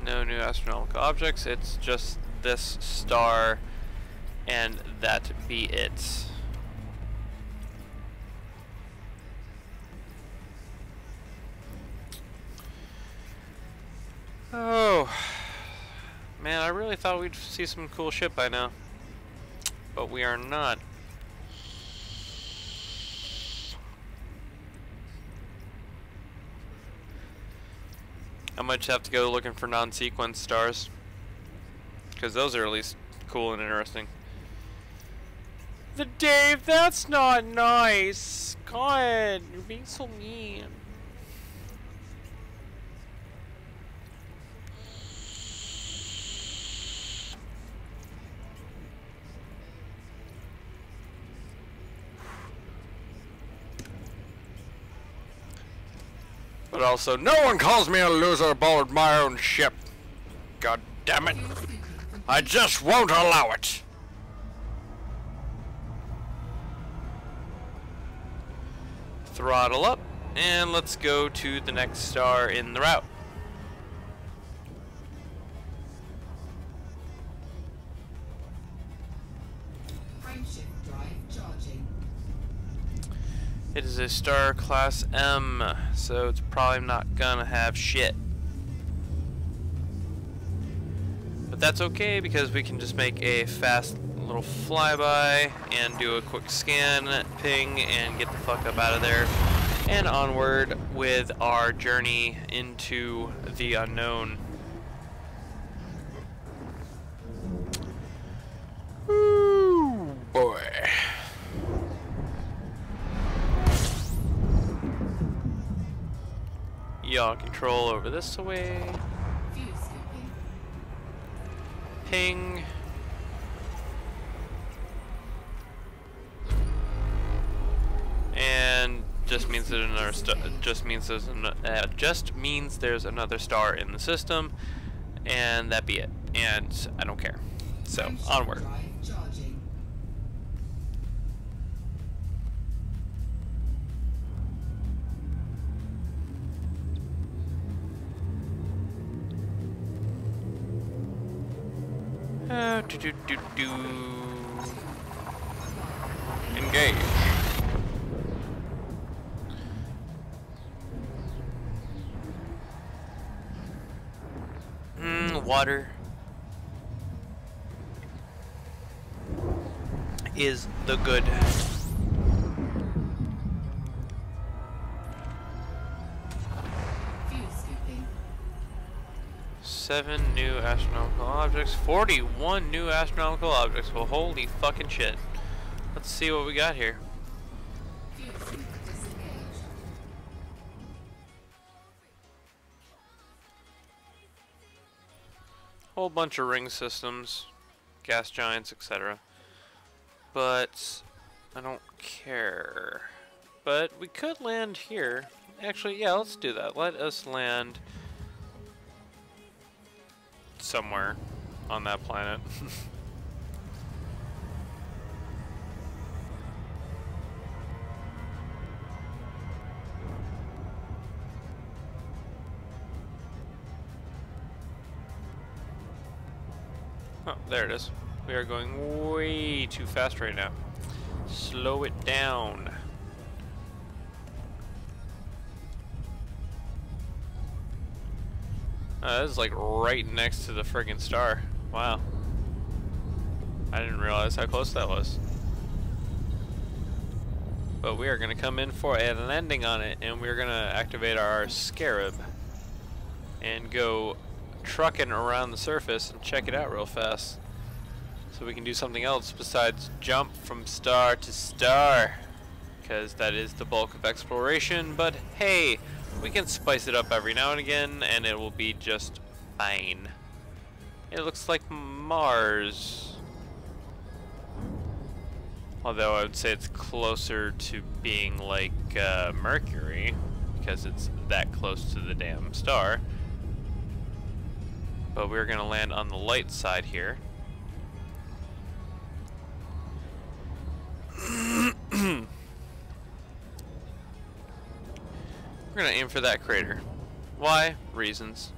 No new astronomical objects, it's just this star and that be it. Oh man, I really thought we'd see some cool shit by now, but we are not. I might just have to go looking for non-sequence stars, because those are at least cool and interesting. The Dave, that's not nice. God, you're being so mean. But also, no one calls me a loser aboard my own ship. God damn it. I just won't allow it. Throttle up, and let's go to the next star in the route. Frameshift drive charging. It is a star class M, so it's probably not gonna have shit. But that's okay because we can just make a fast little flyby and do a quick scan, ping, and get the fuck up out of there. And onward with our journey into the unknown. Ooh, boy. Yaw control over this way. Fuel scooping. Ping. And just means there's another just means there's another star in the system, and that be it. And I don't care. So Frameshift onward. drive charging. Do. Engage. Water is the good. Fuel scooping. 7 new astronomical objects. 41 new astronomical objects. Well, holy fucking shit. Let's see what we got here. Fuel scoop disengaged. Whole bunch of ring systems, gas giants, etc. But I don't care. But we could land here. Actually, yeah, let's do that. Let us land somewhere on that planet. Oh, there it is. We are going way too fast right now. Slow it down. This is like right next to the friggin' star. Wow. I didn't realize how close that was. But we are going to come in for a landing on it, and we're going to activate our scarab and go trucking around the surface and check it out real fast, so we can do something else besides jump from star to star, because that is the bulk of exploration. But hey, we can spice it up every now and again and it will be just fine. It looks like Mars, although I would say it's closer to being like Mercury, because it's that close to the damn star. But we're going to land on the light side here. We're going to aim for that crater. Why? Reasons.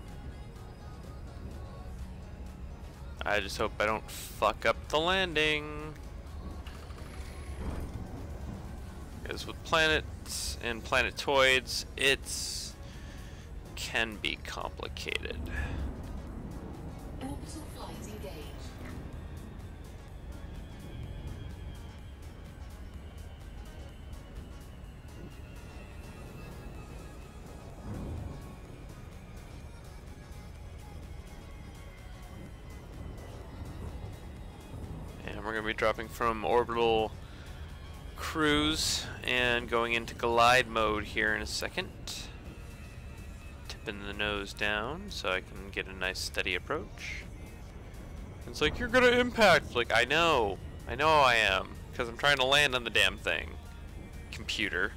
I just hope I don't fuck up the landing. Because with planets and planetoids, it's can be complicated. Orbital flight engaged. And we're going to be dropping from orbital cruise and going into glide mode here in a second. Tipping the nose down so I can get a nice steady approach. It's like, you're gonna impact. Like, I know I am, because I'm trying to land on the damn thing. Computer.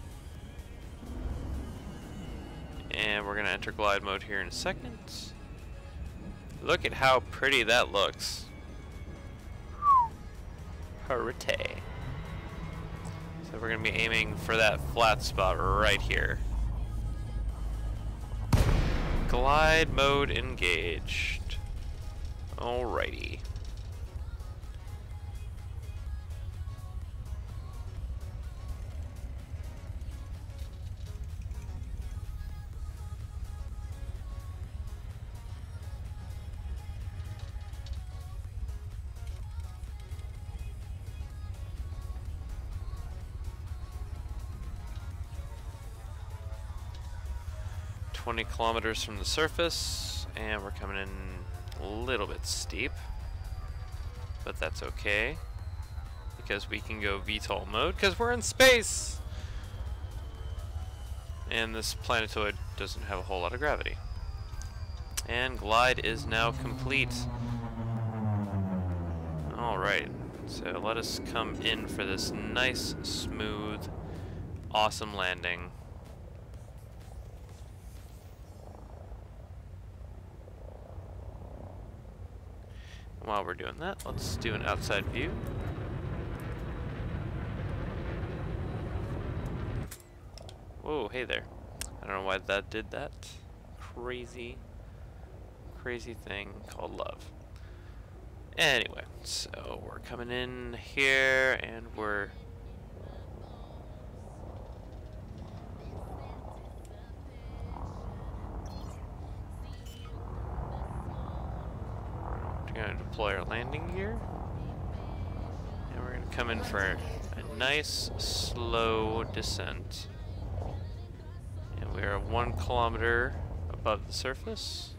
And we're gonna enter glide mode here in a second. Look at how pretty that looks. Harite. So we're gonna be aiming for that flat spot right here. Glide mode engaged. Alrighty. .20 kilometers from the surface, and we're coming in a little bit steep, but that's okay because we can go VTOL mode because we're in space, and this planetoid doesn't have a whole lot of gravity. And glide is now complete. Alright, so let us come in for this nice, smooth, awesome landing. While we're doing that, let's do an outside view. Whoa, hey there. I don't know why that did that. Crazy thing called love. Anyway, so we're coming in here and we're going to deploy our landing gear, and we're going to come in for a nice slow descent, and we are 1 kilometer above the surface.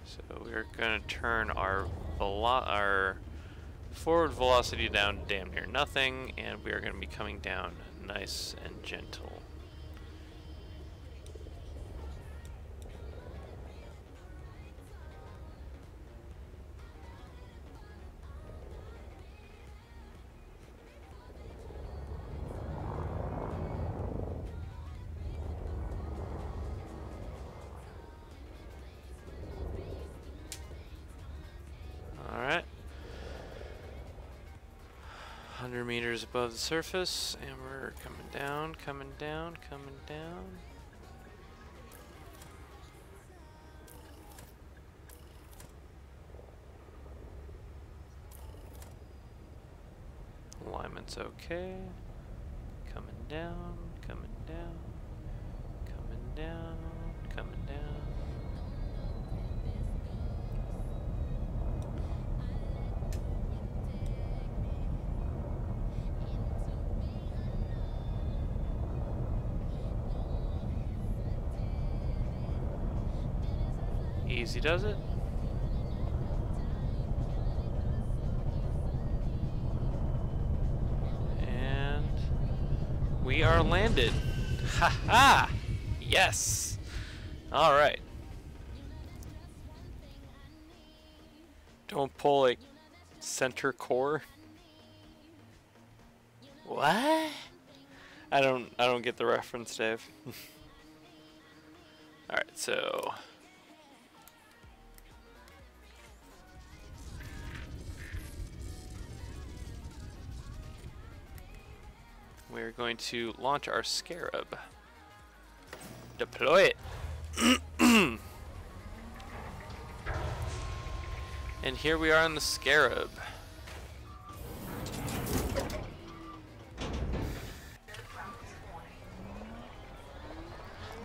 So we're going to turn our forward velocity down damn near nothing, and we are going to be coming down nice and gentle. Alright. 100 meters above the surface, and we're coming down, coming down, coming down. Alignment's okay. Coming down, coming down, coming down, coming down. Easy does it. And we are landed. Ha ha! Yes! Alright. Don't pull like center core. What? I don't get the reference, Dave. Alright, so we're going to launch our Scarab. Deploy it. And here we are on the Scarab.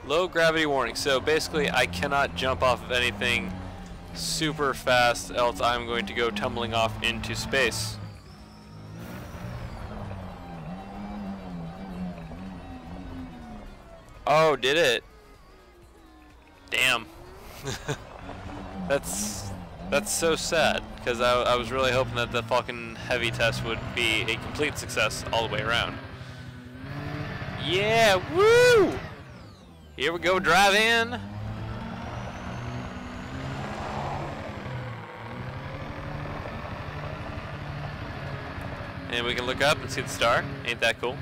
Low gravity warning. So basically I cannot jump off of anything super fast, else I'm going to go tumbling off into space. Oh, did it? Damn. That's so sad, because I was really hoping that the fucking heavy test would be a complete success all the way around. Yeah, woo! Here we go, drive in. And we can look up and see the star. Ain't that cool?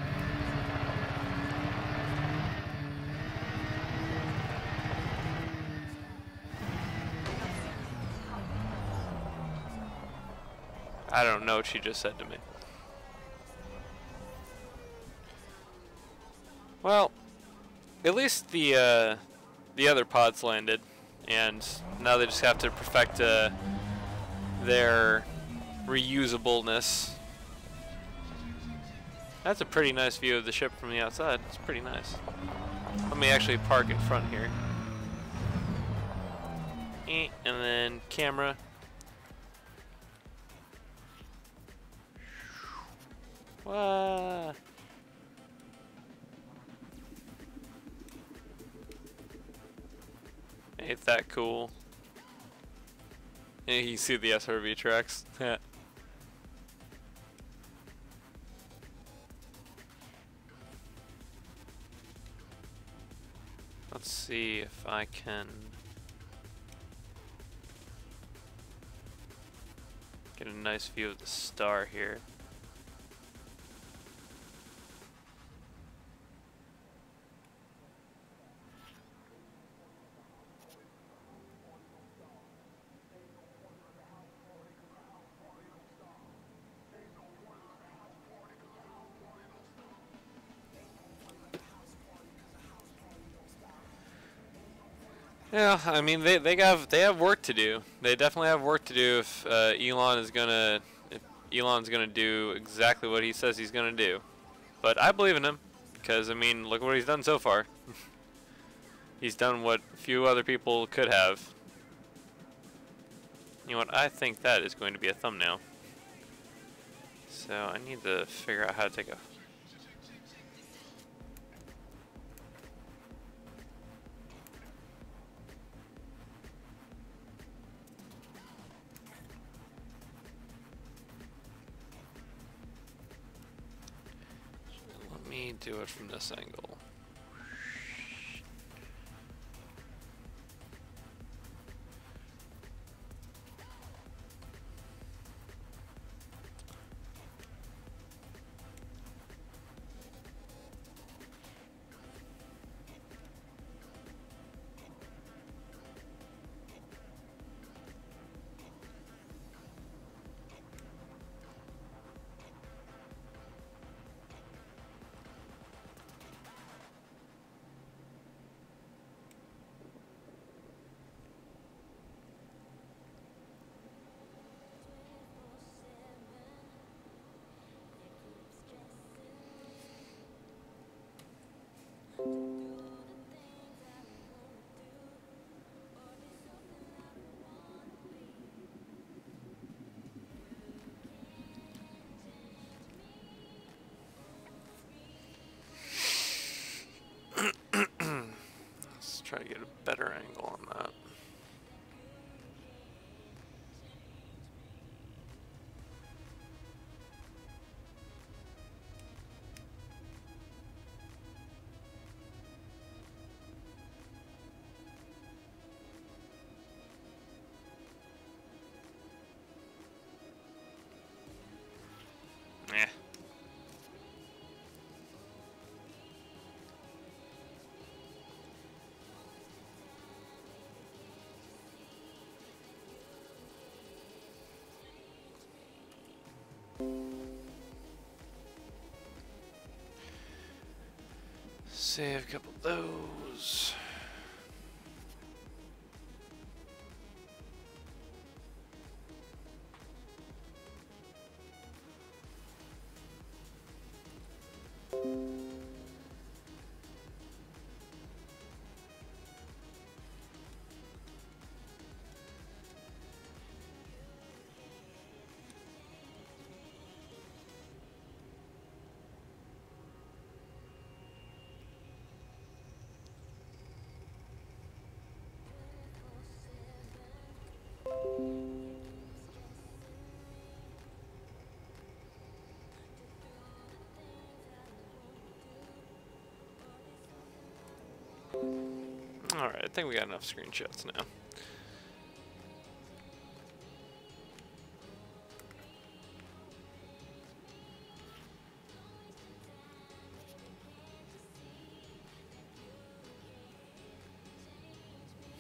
I don't know what she just said to me. Well, at least the other pods landed, and now they just have to perfect their reusableness. That's a pretty nice view of the ship from the outside. It's pretty nice. Let me actually park in front here. And then camera. Wah. Ain't that cool? And you can see the SRV tracks. Let's see if I can get a nice view of the star here. Yeah, I mean they have work to do. They definitely have work to do if Elon's gonna do exactly what he says he's gonna do. But I believe in him because I mean look what he's done so far. He's done what few other people could have. You know what? I think that is going to be a thumbnail. So I need to figure out how to take a. Let me do it from this angle. Let's try to get a better angle on that. Eh. Save a couple of those. Alright, I think we got enough screenshots now.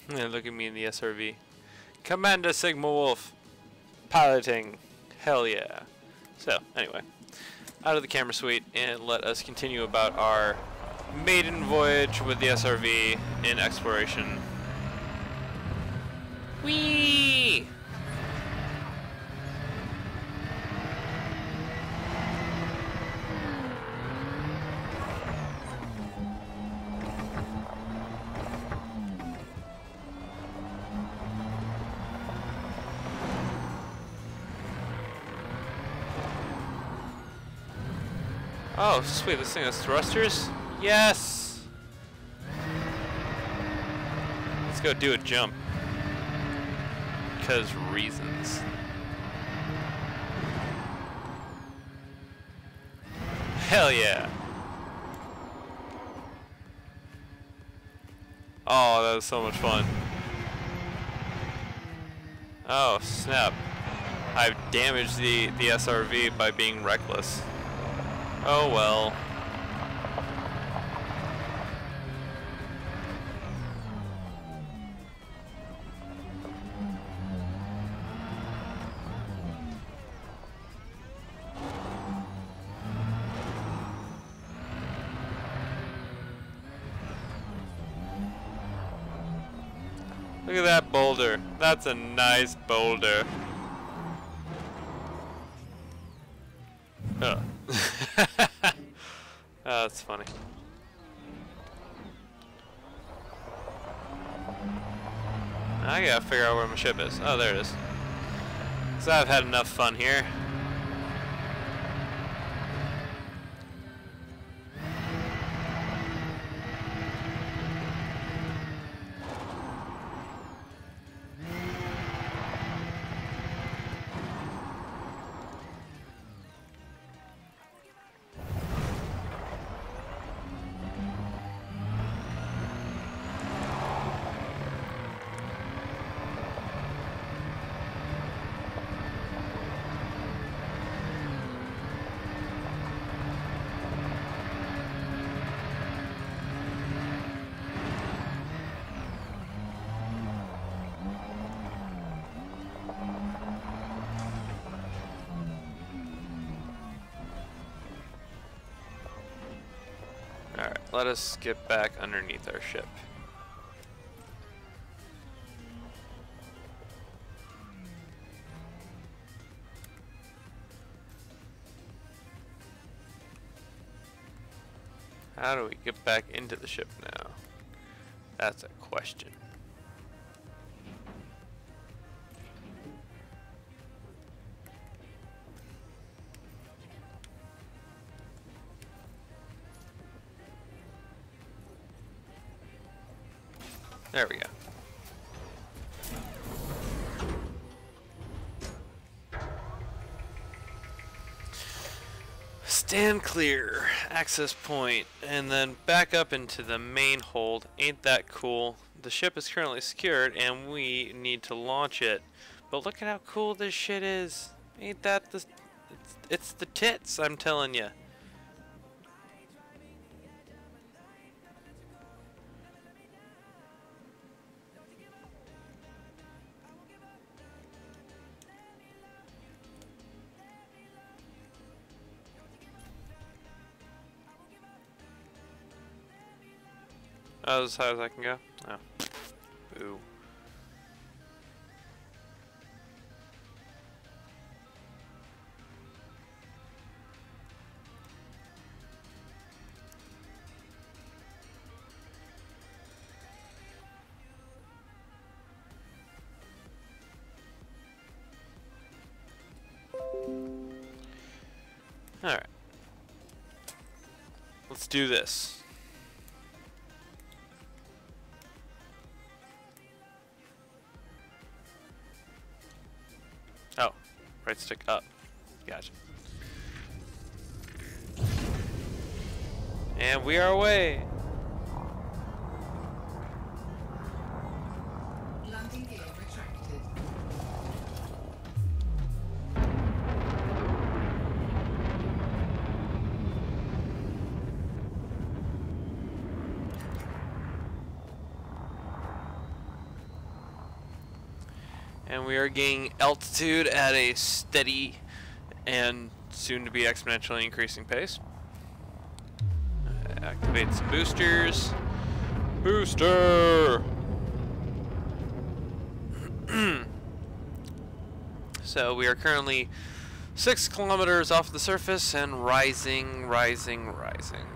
Yeah, look at me in the SRV. Commander Sigma Wolf. Piloting. Hell yeah. So, anyway. Out of the camera suite, and let us continue about our maiden voyage with the SRV in exploration. Whee! Oh, sweet, this thing has thrusters? Yes! Let's go do a jump. Because reasons. Hell yeah! Oh, that was so much fun. Oh, snap. I've damaged the SRV by being reckless. Oh well. Look at that boulder. That's a nice boulder. Oh. Oh, that's funny. I gotta figure out where my ship is. Oh, there it is. So I've had enough fun here. Alright, let us get back underneath our ship. How do we get back into the ship now? That's a question. There we go. Stand clear, access point, and then back up into the main hold. Ain't that cool? The ship is currently secured and we need to launch it. But look at how cool this shit is. Ain't that the... It's the tits, I'm telling you. Oh, as high as I can go? Oh. Boo. Alright. Let's do this. Oh, right stick up. Gotcha. And we are away. Landing gear retracted. And we are gaining altitude at a steady and soon to be exponentially increasing pace. Activate some boosters. Booster! So we are currently 6 kilometers off the surface and rising, rising, rising.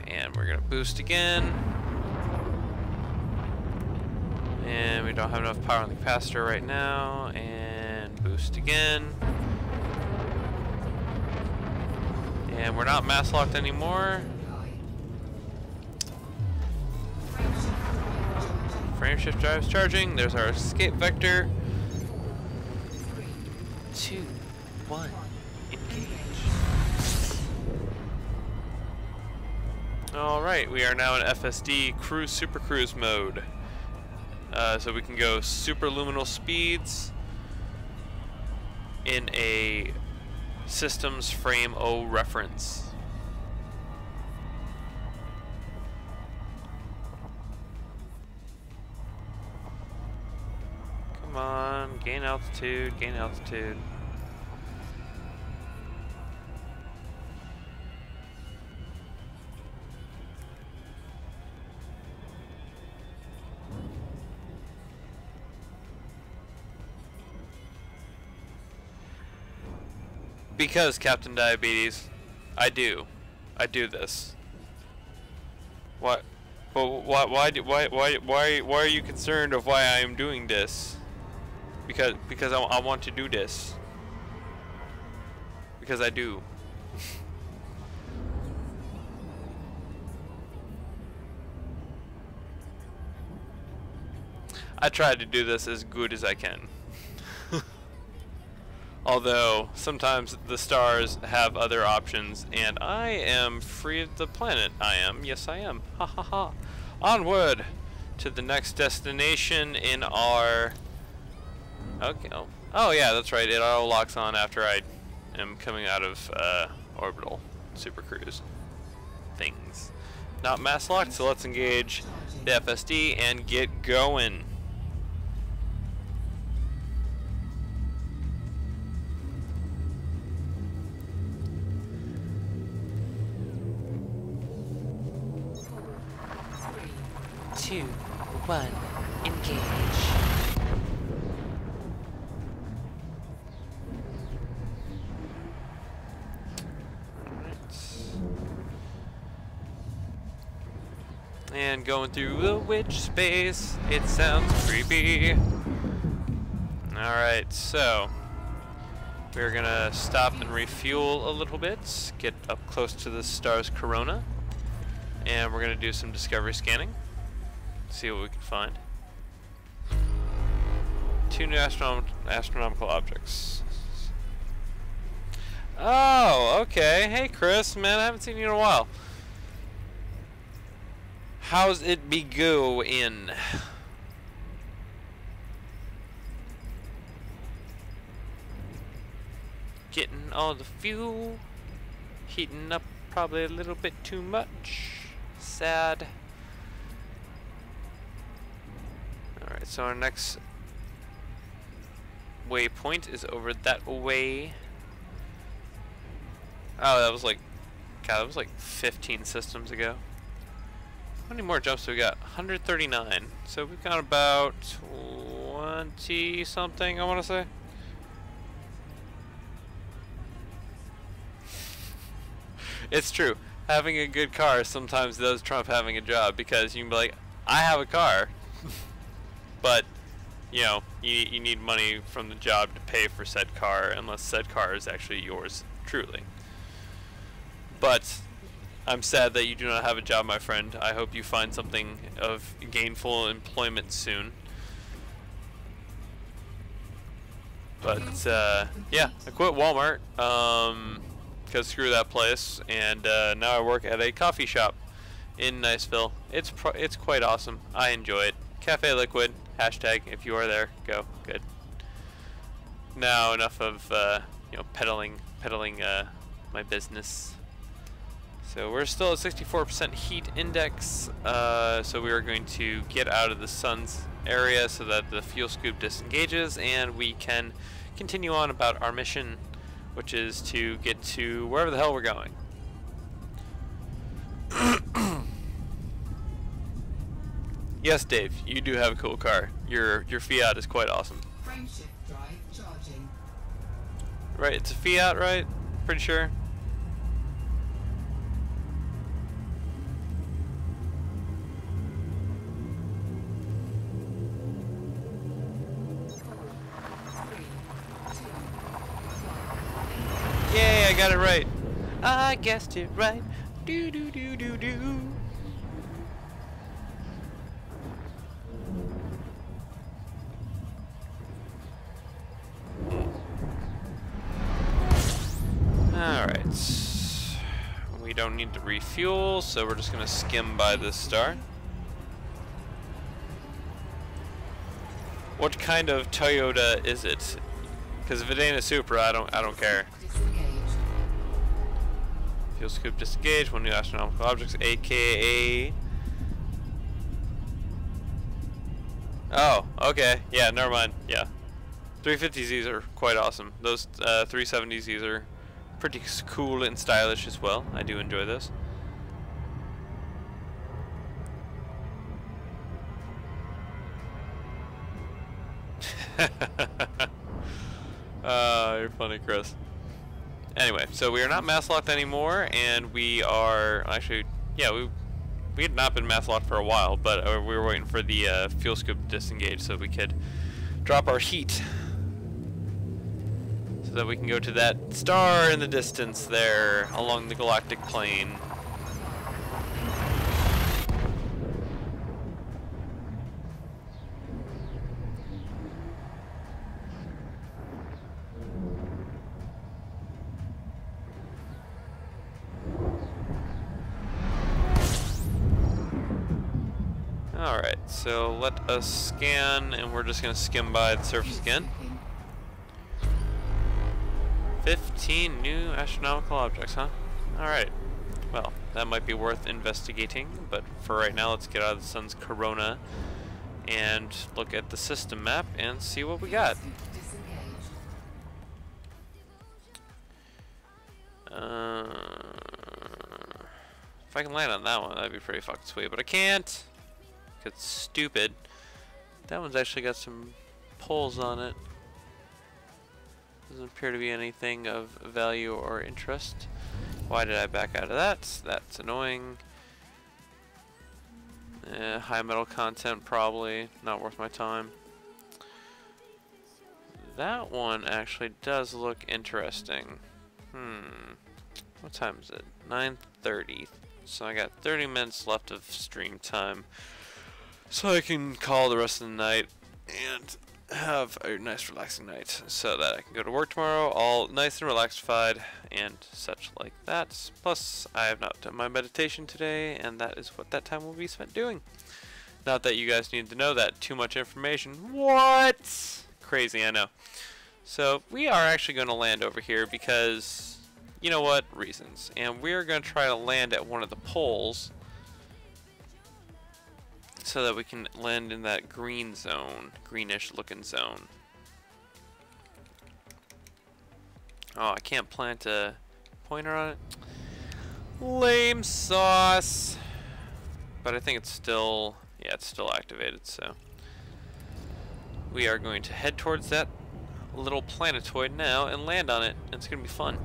And we're gonna boost again. And we don't have enough power on the capacitor right now. And boost again. And we're not mass locked anymore. Frame shift drive's charging. There's our escape vector. 2, 1, engage. Alright, we are now in FSD cruise super cruise mode. So we can go superluminal speeds in a systems frame O reference. Come on, gain altitude, gain altitude. Because Captain Diabetes, I do this. What? But why are you concerned of why I am doing this? Because I want to do this. Because I do. I try to do this as good as I can. Although, sometimes the stars have other options, and I am free of the planet. I am. Yes, I am. Ha ha ha. Onward to the next destination in our... Okay. Oh, yeah, that's right. It auto locks on after I am coming out of orbital supercruise things. Not mass locked, so let's engage the FSD and get going. Two, one, engage. And going through the witch space, it sounds creepy. Alright, so we're gonna stop and refuel a little bit, get up close to the star's corona, and we're gonna do some discovery scanning. See what we can find. 2 new astronomical objects. Oh, okay. Hey, Chris, man, I haven't seen you in a while. How's it be going? Getting all the fuel, heating up probably a little bit too much. Sad. Alright, so our next waypoint is over that way. Oh, that was like, God, that was like 15 systems ago. How many more jumps do we got? 139. So we've got about 20 something, I want to say. It's true. Having a good car sometimes does trump having a job, because you can be like, I have a car. But, you know, you need money from the job to pay for said car, unless said car is actually yours, truly. But I'm sad that you do not have a job, my friend. I hope you find something of gainful employment soon. But, yeah, I quit Walmart, because screw that place, and now I work at a coffee shop in Niceville. It's quite awesome. I enjoy it. Cafe Liquid. Hashtag, if you are there, go. Good. Now, enough of, you know, peddling my business. So we're still at 64% heat index, so we are going to get out of the sun's area so that the fuel scoop disengages and we can continue on about our mission, which is to get to wherever the hell we're going. Yes, Dave, you do have a cool car. Your Fiat is quite awesome. Frameshift drive charging. Right, it's a Fiat, right? Pretty sure. Yay, I got it right. I guessed it right. Do do do do do. Alright. We don't need to refuel, so we're just gonna skim by this star. What kind of Toyota is it? Because if it ain't a Supra, I don't care. Disengaged. Fuel scoop disengaged. 1 new astronomical objects, aka. Oh, okay. Yeah, never mind. Yeah, 350Zs are quite awesome. Those 370Zs are pretty cool and stylish as well. I do enjoy this. You're funny, Chris. Anyway, so we are not mass locked anymore, and we are actually, yeah, we had not been mass locked for a while, but we were waiting for the fuel scoop to disengage so we could drop our heat, so that we can go to that star in the distance there along the galactic plane. Alright, so let us scan, and we're just going to skim by the surface again. 15 new astronomical objects, huh? Alright, well, that might be worth investigating, but for right now, let's get out of the sun's corona and look at the system map and see what we got. If I can land on that one, that'd be pretty fucking sweet, but I can't. It's stupid. That one's actually got some poles on it. Doesn't appear to be anything of value or interest. Why did I back out of that? That's annoying. High metal content, probably not worth my time. That one actually does look interesting. What time is it? 9:30. So I got 30 minutes left of stream time. So I can call the rest of the night and have a nice relaxing night so that I can go to work tomorrow all nice and relaxified and such like that. Plus, I have not done my meditation today, and that is what that time will be spent doing. Not that you guys need to know that. Too much information. What? Crazy, I know. So we are actually going to land over here because, you know what, reasons. And we're going to try to land at one of the poles, so that we can land in that green zone, greenish looking zone. Oh, I can't plant a pointer on it. Lame sauce. But I think it's still, yeah, it's still activated, so. We are going to head towards that little planetoid now and land on it. It's gonna be fun.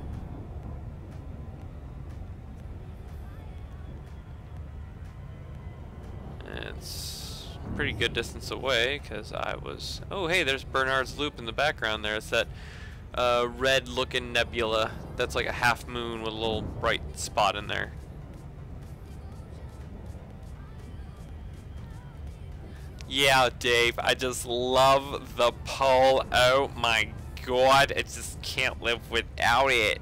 It's a pretty good distance away because I was... Oh, hey, there's Bernard's Loop in the background there. It's that red-looking nebula that's like a half moon with a little bright spot in there. Yeah, Dave, I just love the pole. Oh my god, I just can't live without it.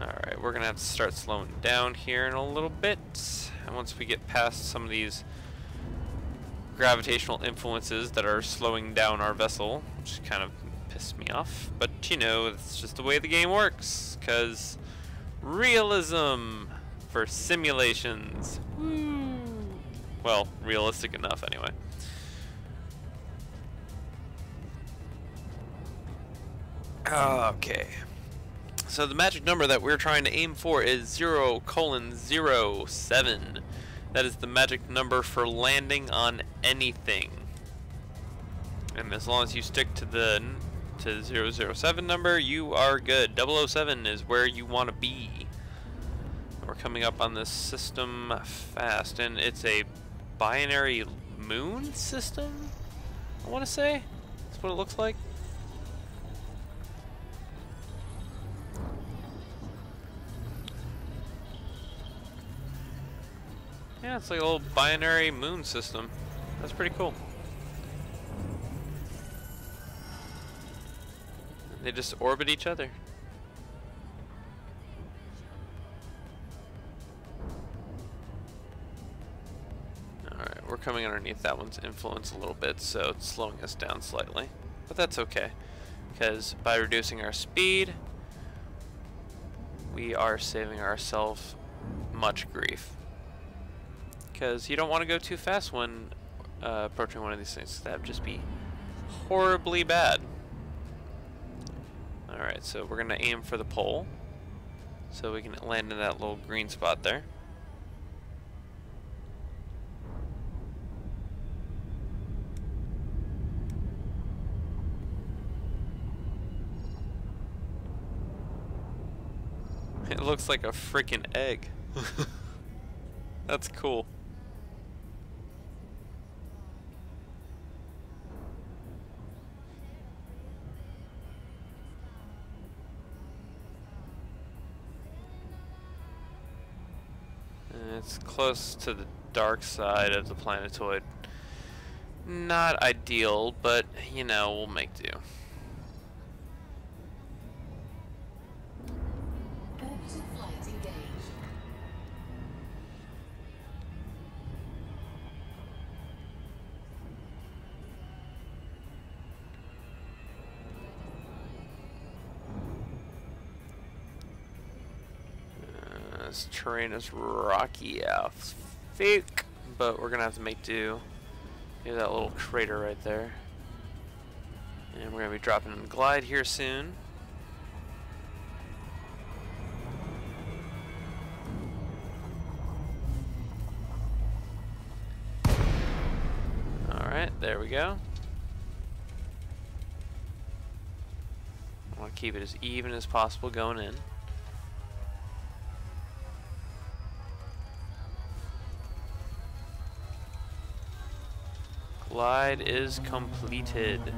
Alright, we're gonna have to start slowing down here in a little bit. And once we get past some of these gravitational influences that are slowing down our vessel, which kind of piss me off, but you know, it's just the way the game works, because realism for simulations. Woo. Well, realistic enough anyway. Okay. So the magic number that we're trying to aim for is 0:07. That is the magic number for landing on anything. And as long as you stick to the 007 number, you are good. 007 is where you want to be. We're coming up on this system fast, and it's a binary moon system, I want to say. That's what it looks like. Yeah, it's like a little binary moon system. That's pretty cool. They just orbit each other. Alright, we're coming underneath that one's influence a little bit, so it's slowing us down slightly. But that's okay, because by reducing our speed, we are saving ourselves much grief. Because you don't want to go too fast when approaching one of these things. That would just be horribly bad. Alright, so we're going to aim for the pole, so we can land in that little green spot there. It looks like a freaking egg. That's cool. It's close to the dark side of the planetoid. Not ideal, but you know, we'll make do. Orbital flight engaged. This terrain is rocky as fake, but we're gonna have to make do. Here's that little crater right there. And we're gonna be dropping in glide here soon. Alright, there we go. I want to keep it as even as possible going in. Glide is completed.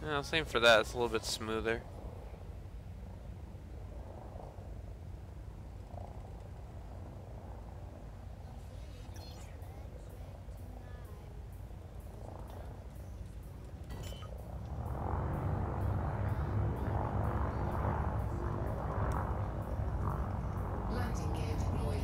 Yeah, same for that, it's a little bit smoother. Landing gear deployed.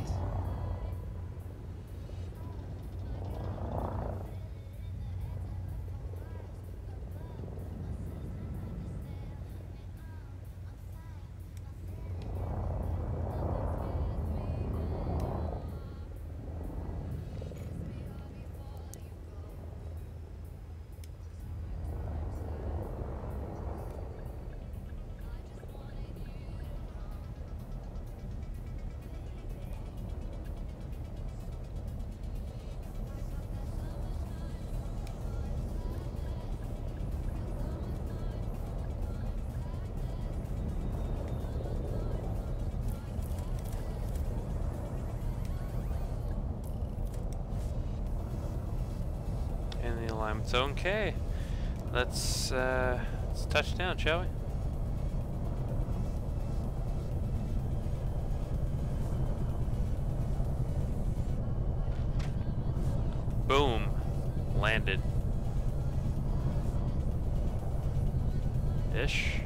And the alignment's okay. Let's touch down, shall we? Boom. Landed. Ish.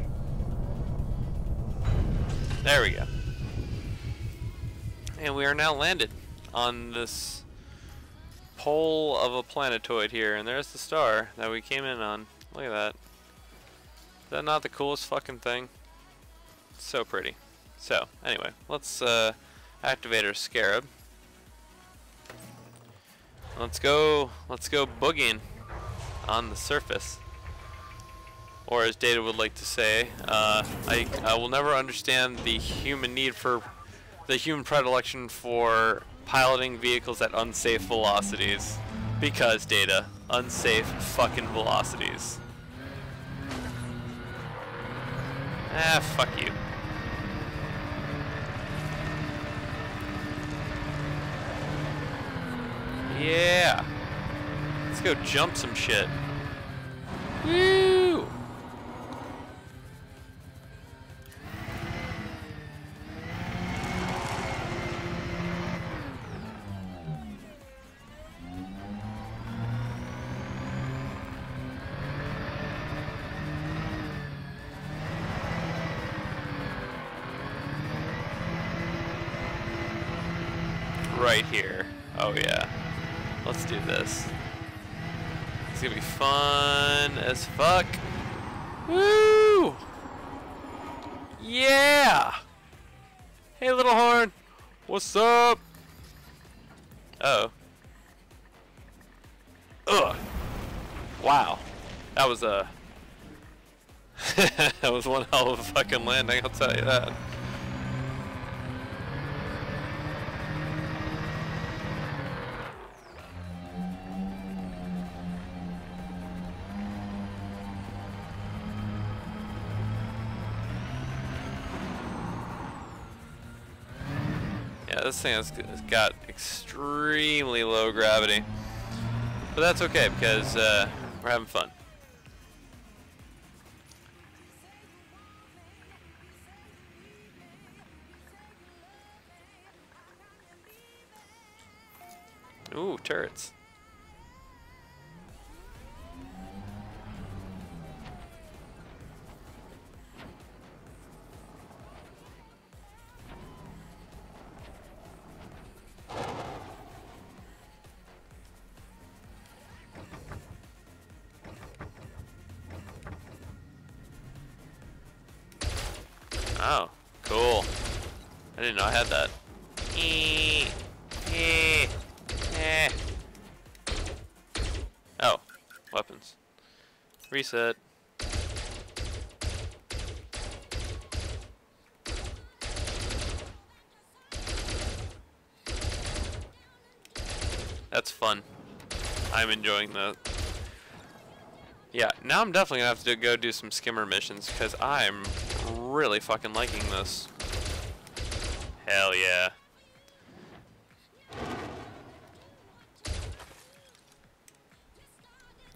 There we go. And we are now landed. on this pole of a planetoid here, and there's the star that we came in on. Look at that. Is that not the coolest fucking thing? It's so pretty. So, anyway, let's activate our scarab. Let's go boogieing on the surface. Or as Data would like to say, I will never understand the human predilection for piloting vehicles at unsafe velocities. Because, Data, unsafe fucking velocities. Ah, fuck you. Yeah. Let's go jump some shit. Woo! Right here. Oh yeah. Let's do this. It's gonna be fun as fuck. Woo! Yeah! Hey little horn! What's up? Uh oh. Ugh. Wow. That was a that was one hell of a fucking landing, I'll tell you that. Yeah, this thing has got extremely low gravity. But that's okay because we're having fun. Ooh, turrets. Oh, cool. I didn't know I had that. Oh, weapons. Reset. That's fun. I'm enjoying that. Yeah, now I'm definitely gonna have to go do some skimmer missions because I'm really fucking liking this. Hell yeah.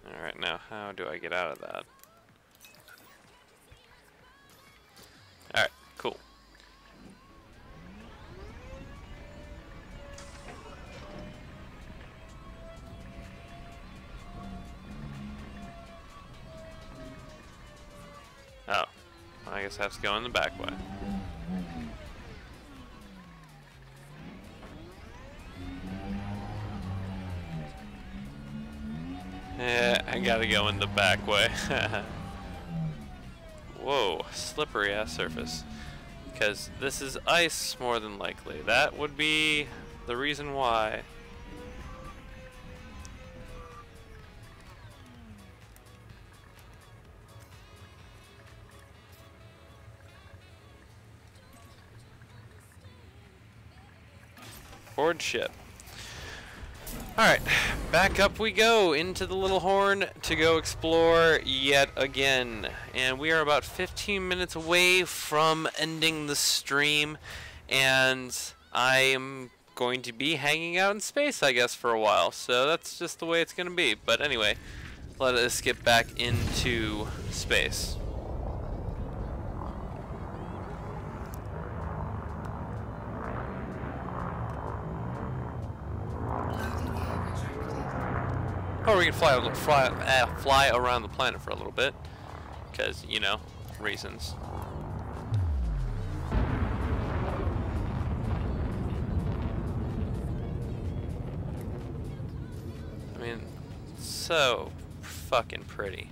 Alright, now how do I get out of that? Alright, cool. Oh, I guess I have to go in the back way. Yeah, I gotta go in the back way. Whoa, slippery ass surface. Because this is ice more than likely. That would be the reason why. Board ship. Alright, back up we go into the Little Horn to go explore yet again. And we are about 15 minutes away from ending the stream. And I'm going to be hanging out in space, I guess, for a while. So that's just the way it's going to be. But anyway, let us get back into space. Or we can fly around the planet for a little bit, because, you know, reasons. so fucking pretty.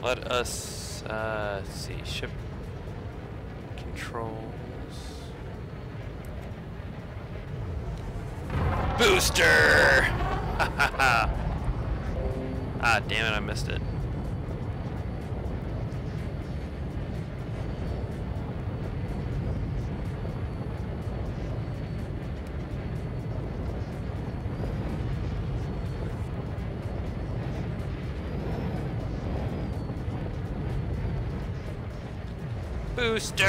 Let us see, ship controls. Booster! Ha ha ha! Ah, damn it, I missed it. Booster!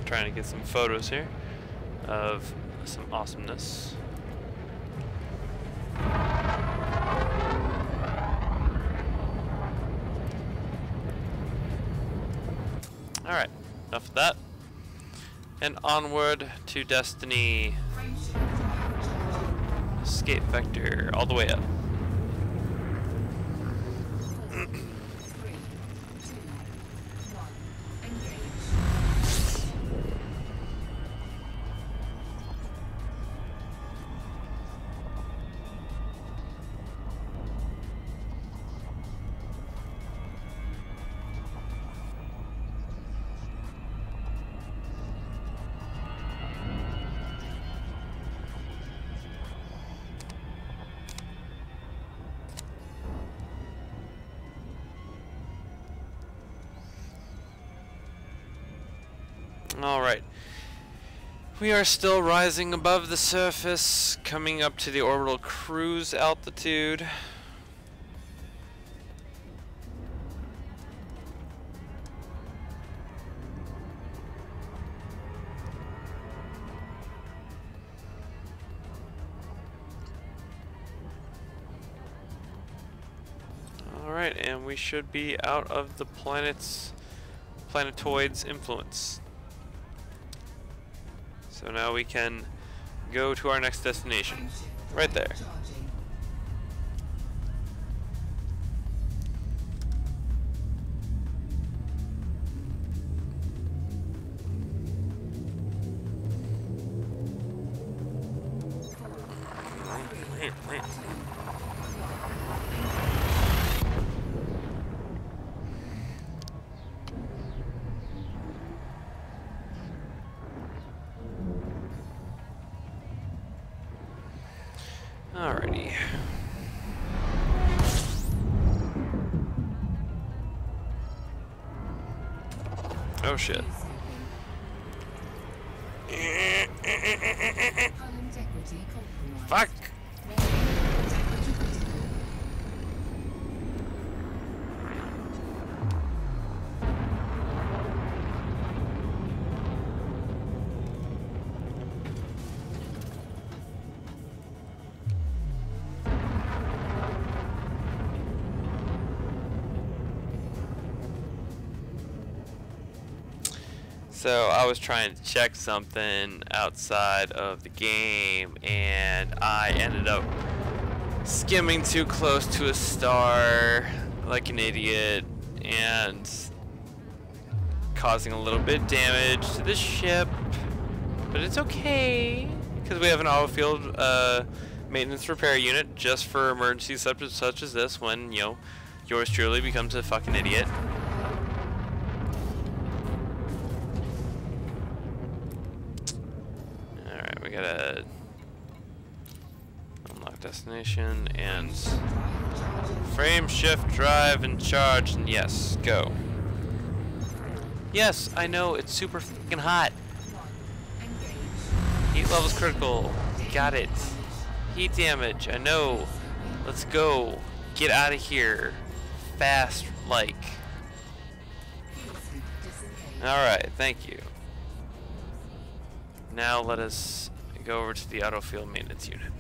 Trying to get some photos here of some awesomeness. Alright, enough of that. And onward to destiny. Escape vector all the way up. Alright. We are still rising above the surface, coming up to the orbital cruise altitude. Alright, and we should be out of the planetoid's influence. So now we can go to our next destination. Right there. Alrighty. Oh shit. Fuck! So I was trying to check something outside of the game, and I ended up skimming too close to a star like an idiot and causing a little bit of damage to the ship. But it's okay, because we have an auto field maintenance repair unit just for emergencies such as this, when, you know, yours truly becomes a fucking idiot. Alright, we gotta unlock destination and frame, shift, drive, and charge, and yes, go. Yes, I know, it's super fucking hot. Heat level's critical. Got it. Heat damage, I know. Let's go. Get out of here. Fast, like. Alright, thank you. Now let us go over to the auto field maintenance unit.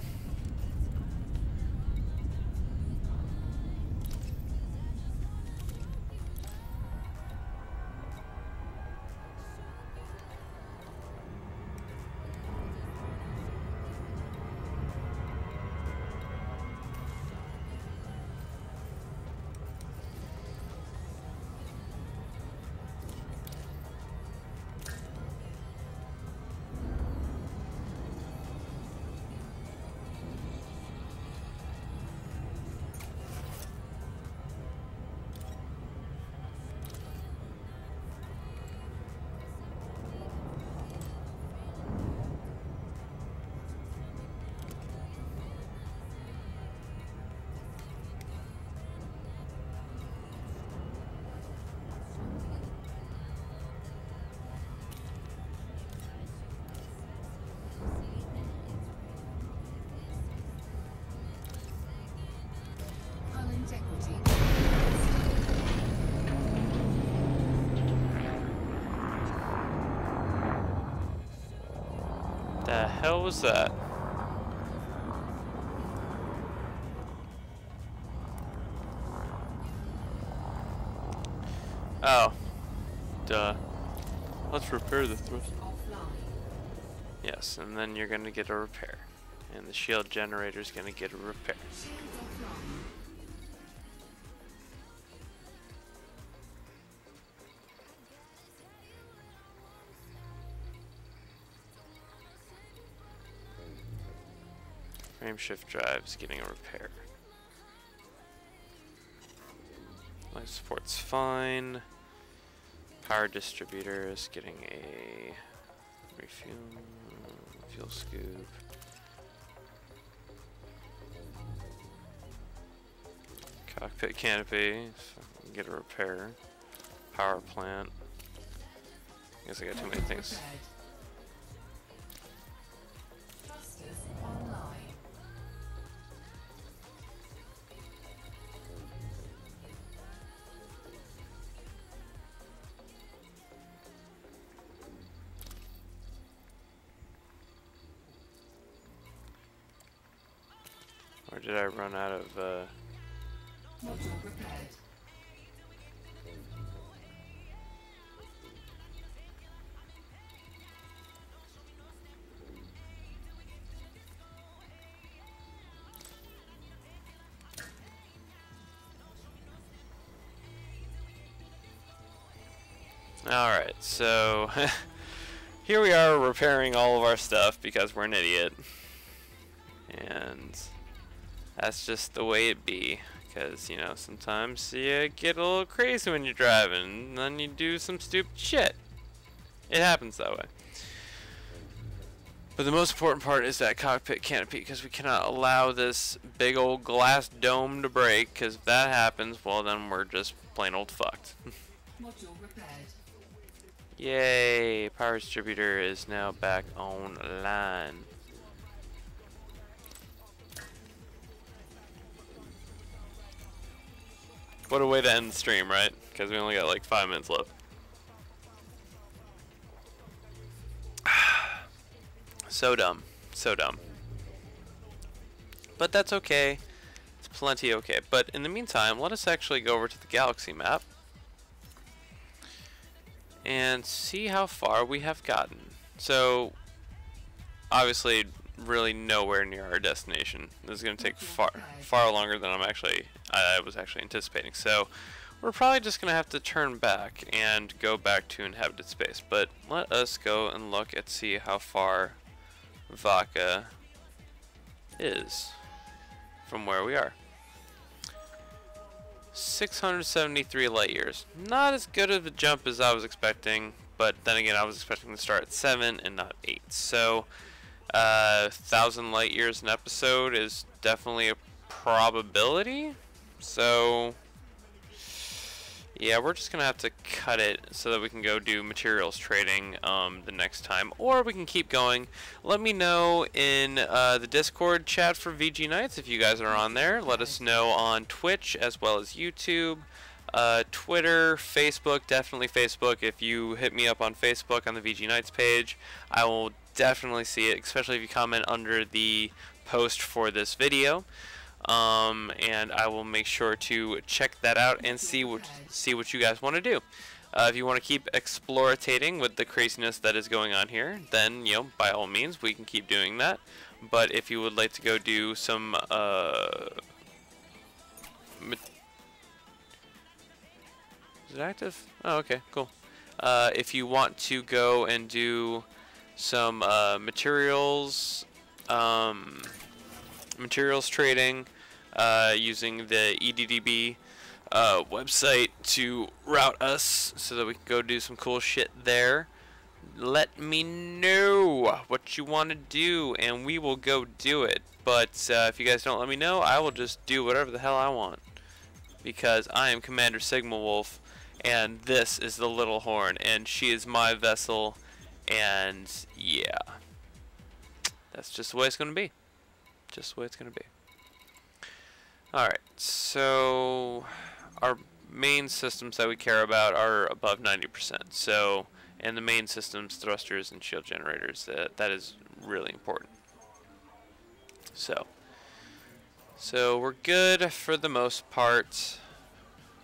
The hell was that? Oh. Duh. Let's repair the thrust. Yes, and then you're gonna get a repair. And the shield generator's gonna get a repair. Frame shift drive's getting a repair. Life support's fine. Power distributor is getting a refuel, fuel scoop. Cockpit canopy, so get a repair. Power plant. I guess I got too many things. Or did I run out of Module repaired. Alright, so here we are repairing all of our stuff because we're an idiot. And that's just the way it be. Because, you know, sometimes you get a little crazy when you're driving, and then you do some stupid shit. It happens that way. But the most important part is that cockpit canopy, because we cannot allow this big old glass dome to break, because if that happens, well then we're just plain old fucked. Module repaired. Yay! Power distributor is now back online. What a way to end the stream, right? Because we only got like 5 minutes left. So dumb. So dumb. But that's okay. It's plenty okay. But in the meantime, let us actually go over to the galaxy map. and see how far we have gotten. So, obviously, really nowhere near our destination. This is going to take far longer than I was actually anticipating. So, we're probably just going to have to turn back and go back to inhabited space. But let us go and look and see how far Vaca is from where we are. 673 light years. Not as good of a jump as I was expecting, but then again, I was expecting to start at 7 and not 8. So, 1,000 light years an episode is definitely a probability. So, yeah, we're just gonna have to cut it so that we can go do materials trading the next time, or we can keep going. Let me know in the Discord chat for VG Nights if you guys are on there. Let us know on Twitch as well as YouTube, Twitter, Facebook. Definitely Facebook. If you hit me up on Facebook on the VG Nights page, I will definitely see it, especially if you comment under the post for this video. And I will make sure to check that out and see what you guys want to do. If you want to keep explorating with the craziness that is going on here, then, you know, by all means, we can keep doing that. But if you would like to go do some, is it active? Oh, okay, cool. If you want to go and do some, materials trading, using the EDDB website to route us so that we can go do some cool shit there. Let me know what you want to do and we will go do it. But if you guys don't let me know, I will just do whatever the hell I want, because I am Commander Sigma Wolf and this is the Little Horn and she is my vessel, and yeah, that's just the way it's gonna be. Just the way it's gonna be. Alright, so our main systems that we care about are above 90%. So, and the main systems, thrusters and shield generators, that is really important. So we're good for the most part.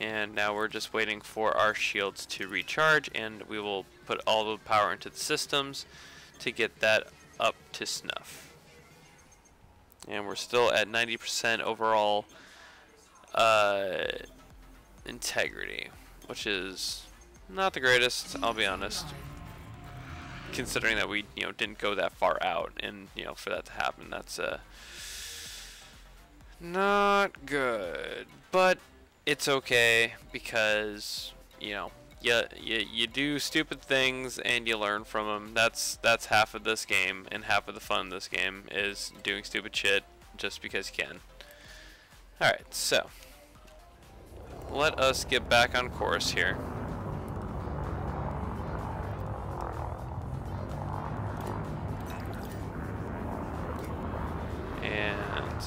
And now we're just waiting for our shields to recharge, and we will put all the power into the systems to get that up to snuff. And we're still at 90% overall integrity, which is not the greatest, I'll be honest, considering that we, you know, didn't go that far out, and, you know, for that to happen, that's not good. But it's okay, because, you know, you do stupid things and you learn from them. That's half of this game, and half of the fun of this game is doing stupid shit just because you can. Alright, so let us get back on course here. And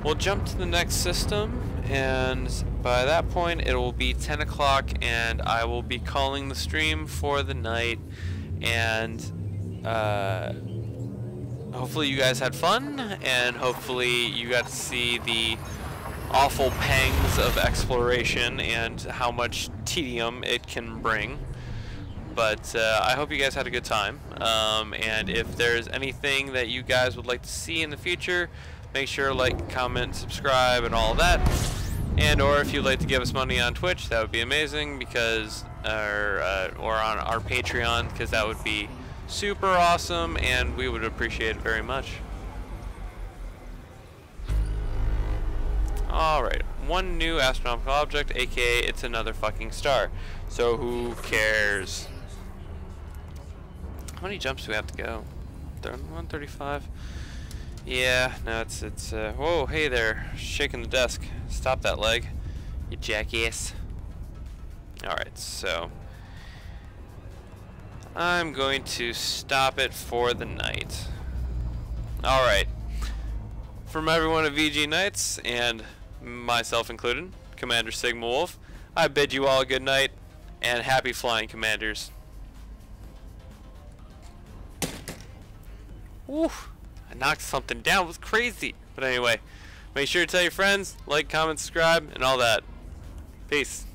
we'll jump to the next system, and by that point it will be 10 o'clock and I will be calling the stream for the night. And hopefully you guys had fun, and hopefully you got to see the awful pangs of exploration and how much tedium it can bring. But I hope you guys had a good time, and if there's anything that you guys would like to see in the future, make sure to like, comment, subscribe, and all that. And or if you'd like to give us money on Twitch, that would be amazing, because or on our Patreon, because that would be super awesome and we would appreciate it very much. Alright, one new astronomical object, aka it's another fucking star. So who cares? How many jumps do we have to go? 135? Yeah, no, it's whoa, hey there, shaking the desk. Stop that leg, you jackass. Alright, so I'm going to stop it for the night. Alright, from everyone at VG Nights, and myself included, Commander Sigma Wolf, I bid you all a good night, and happy flying, Commanders. Woo! I knocked something down, it was crazy. But anyway, make sure to tell your friends, like, comment, subscribe, and all that. Peace.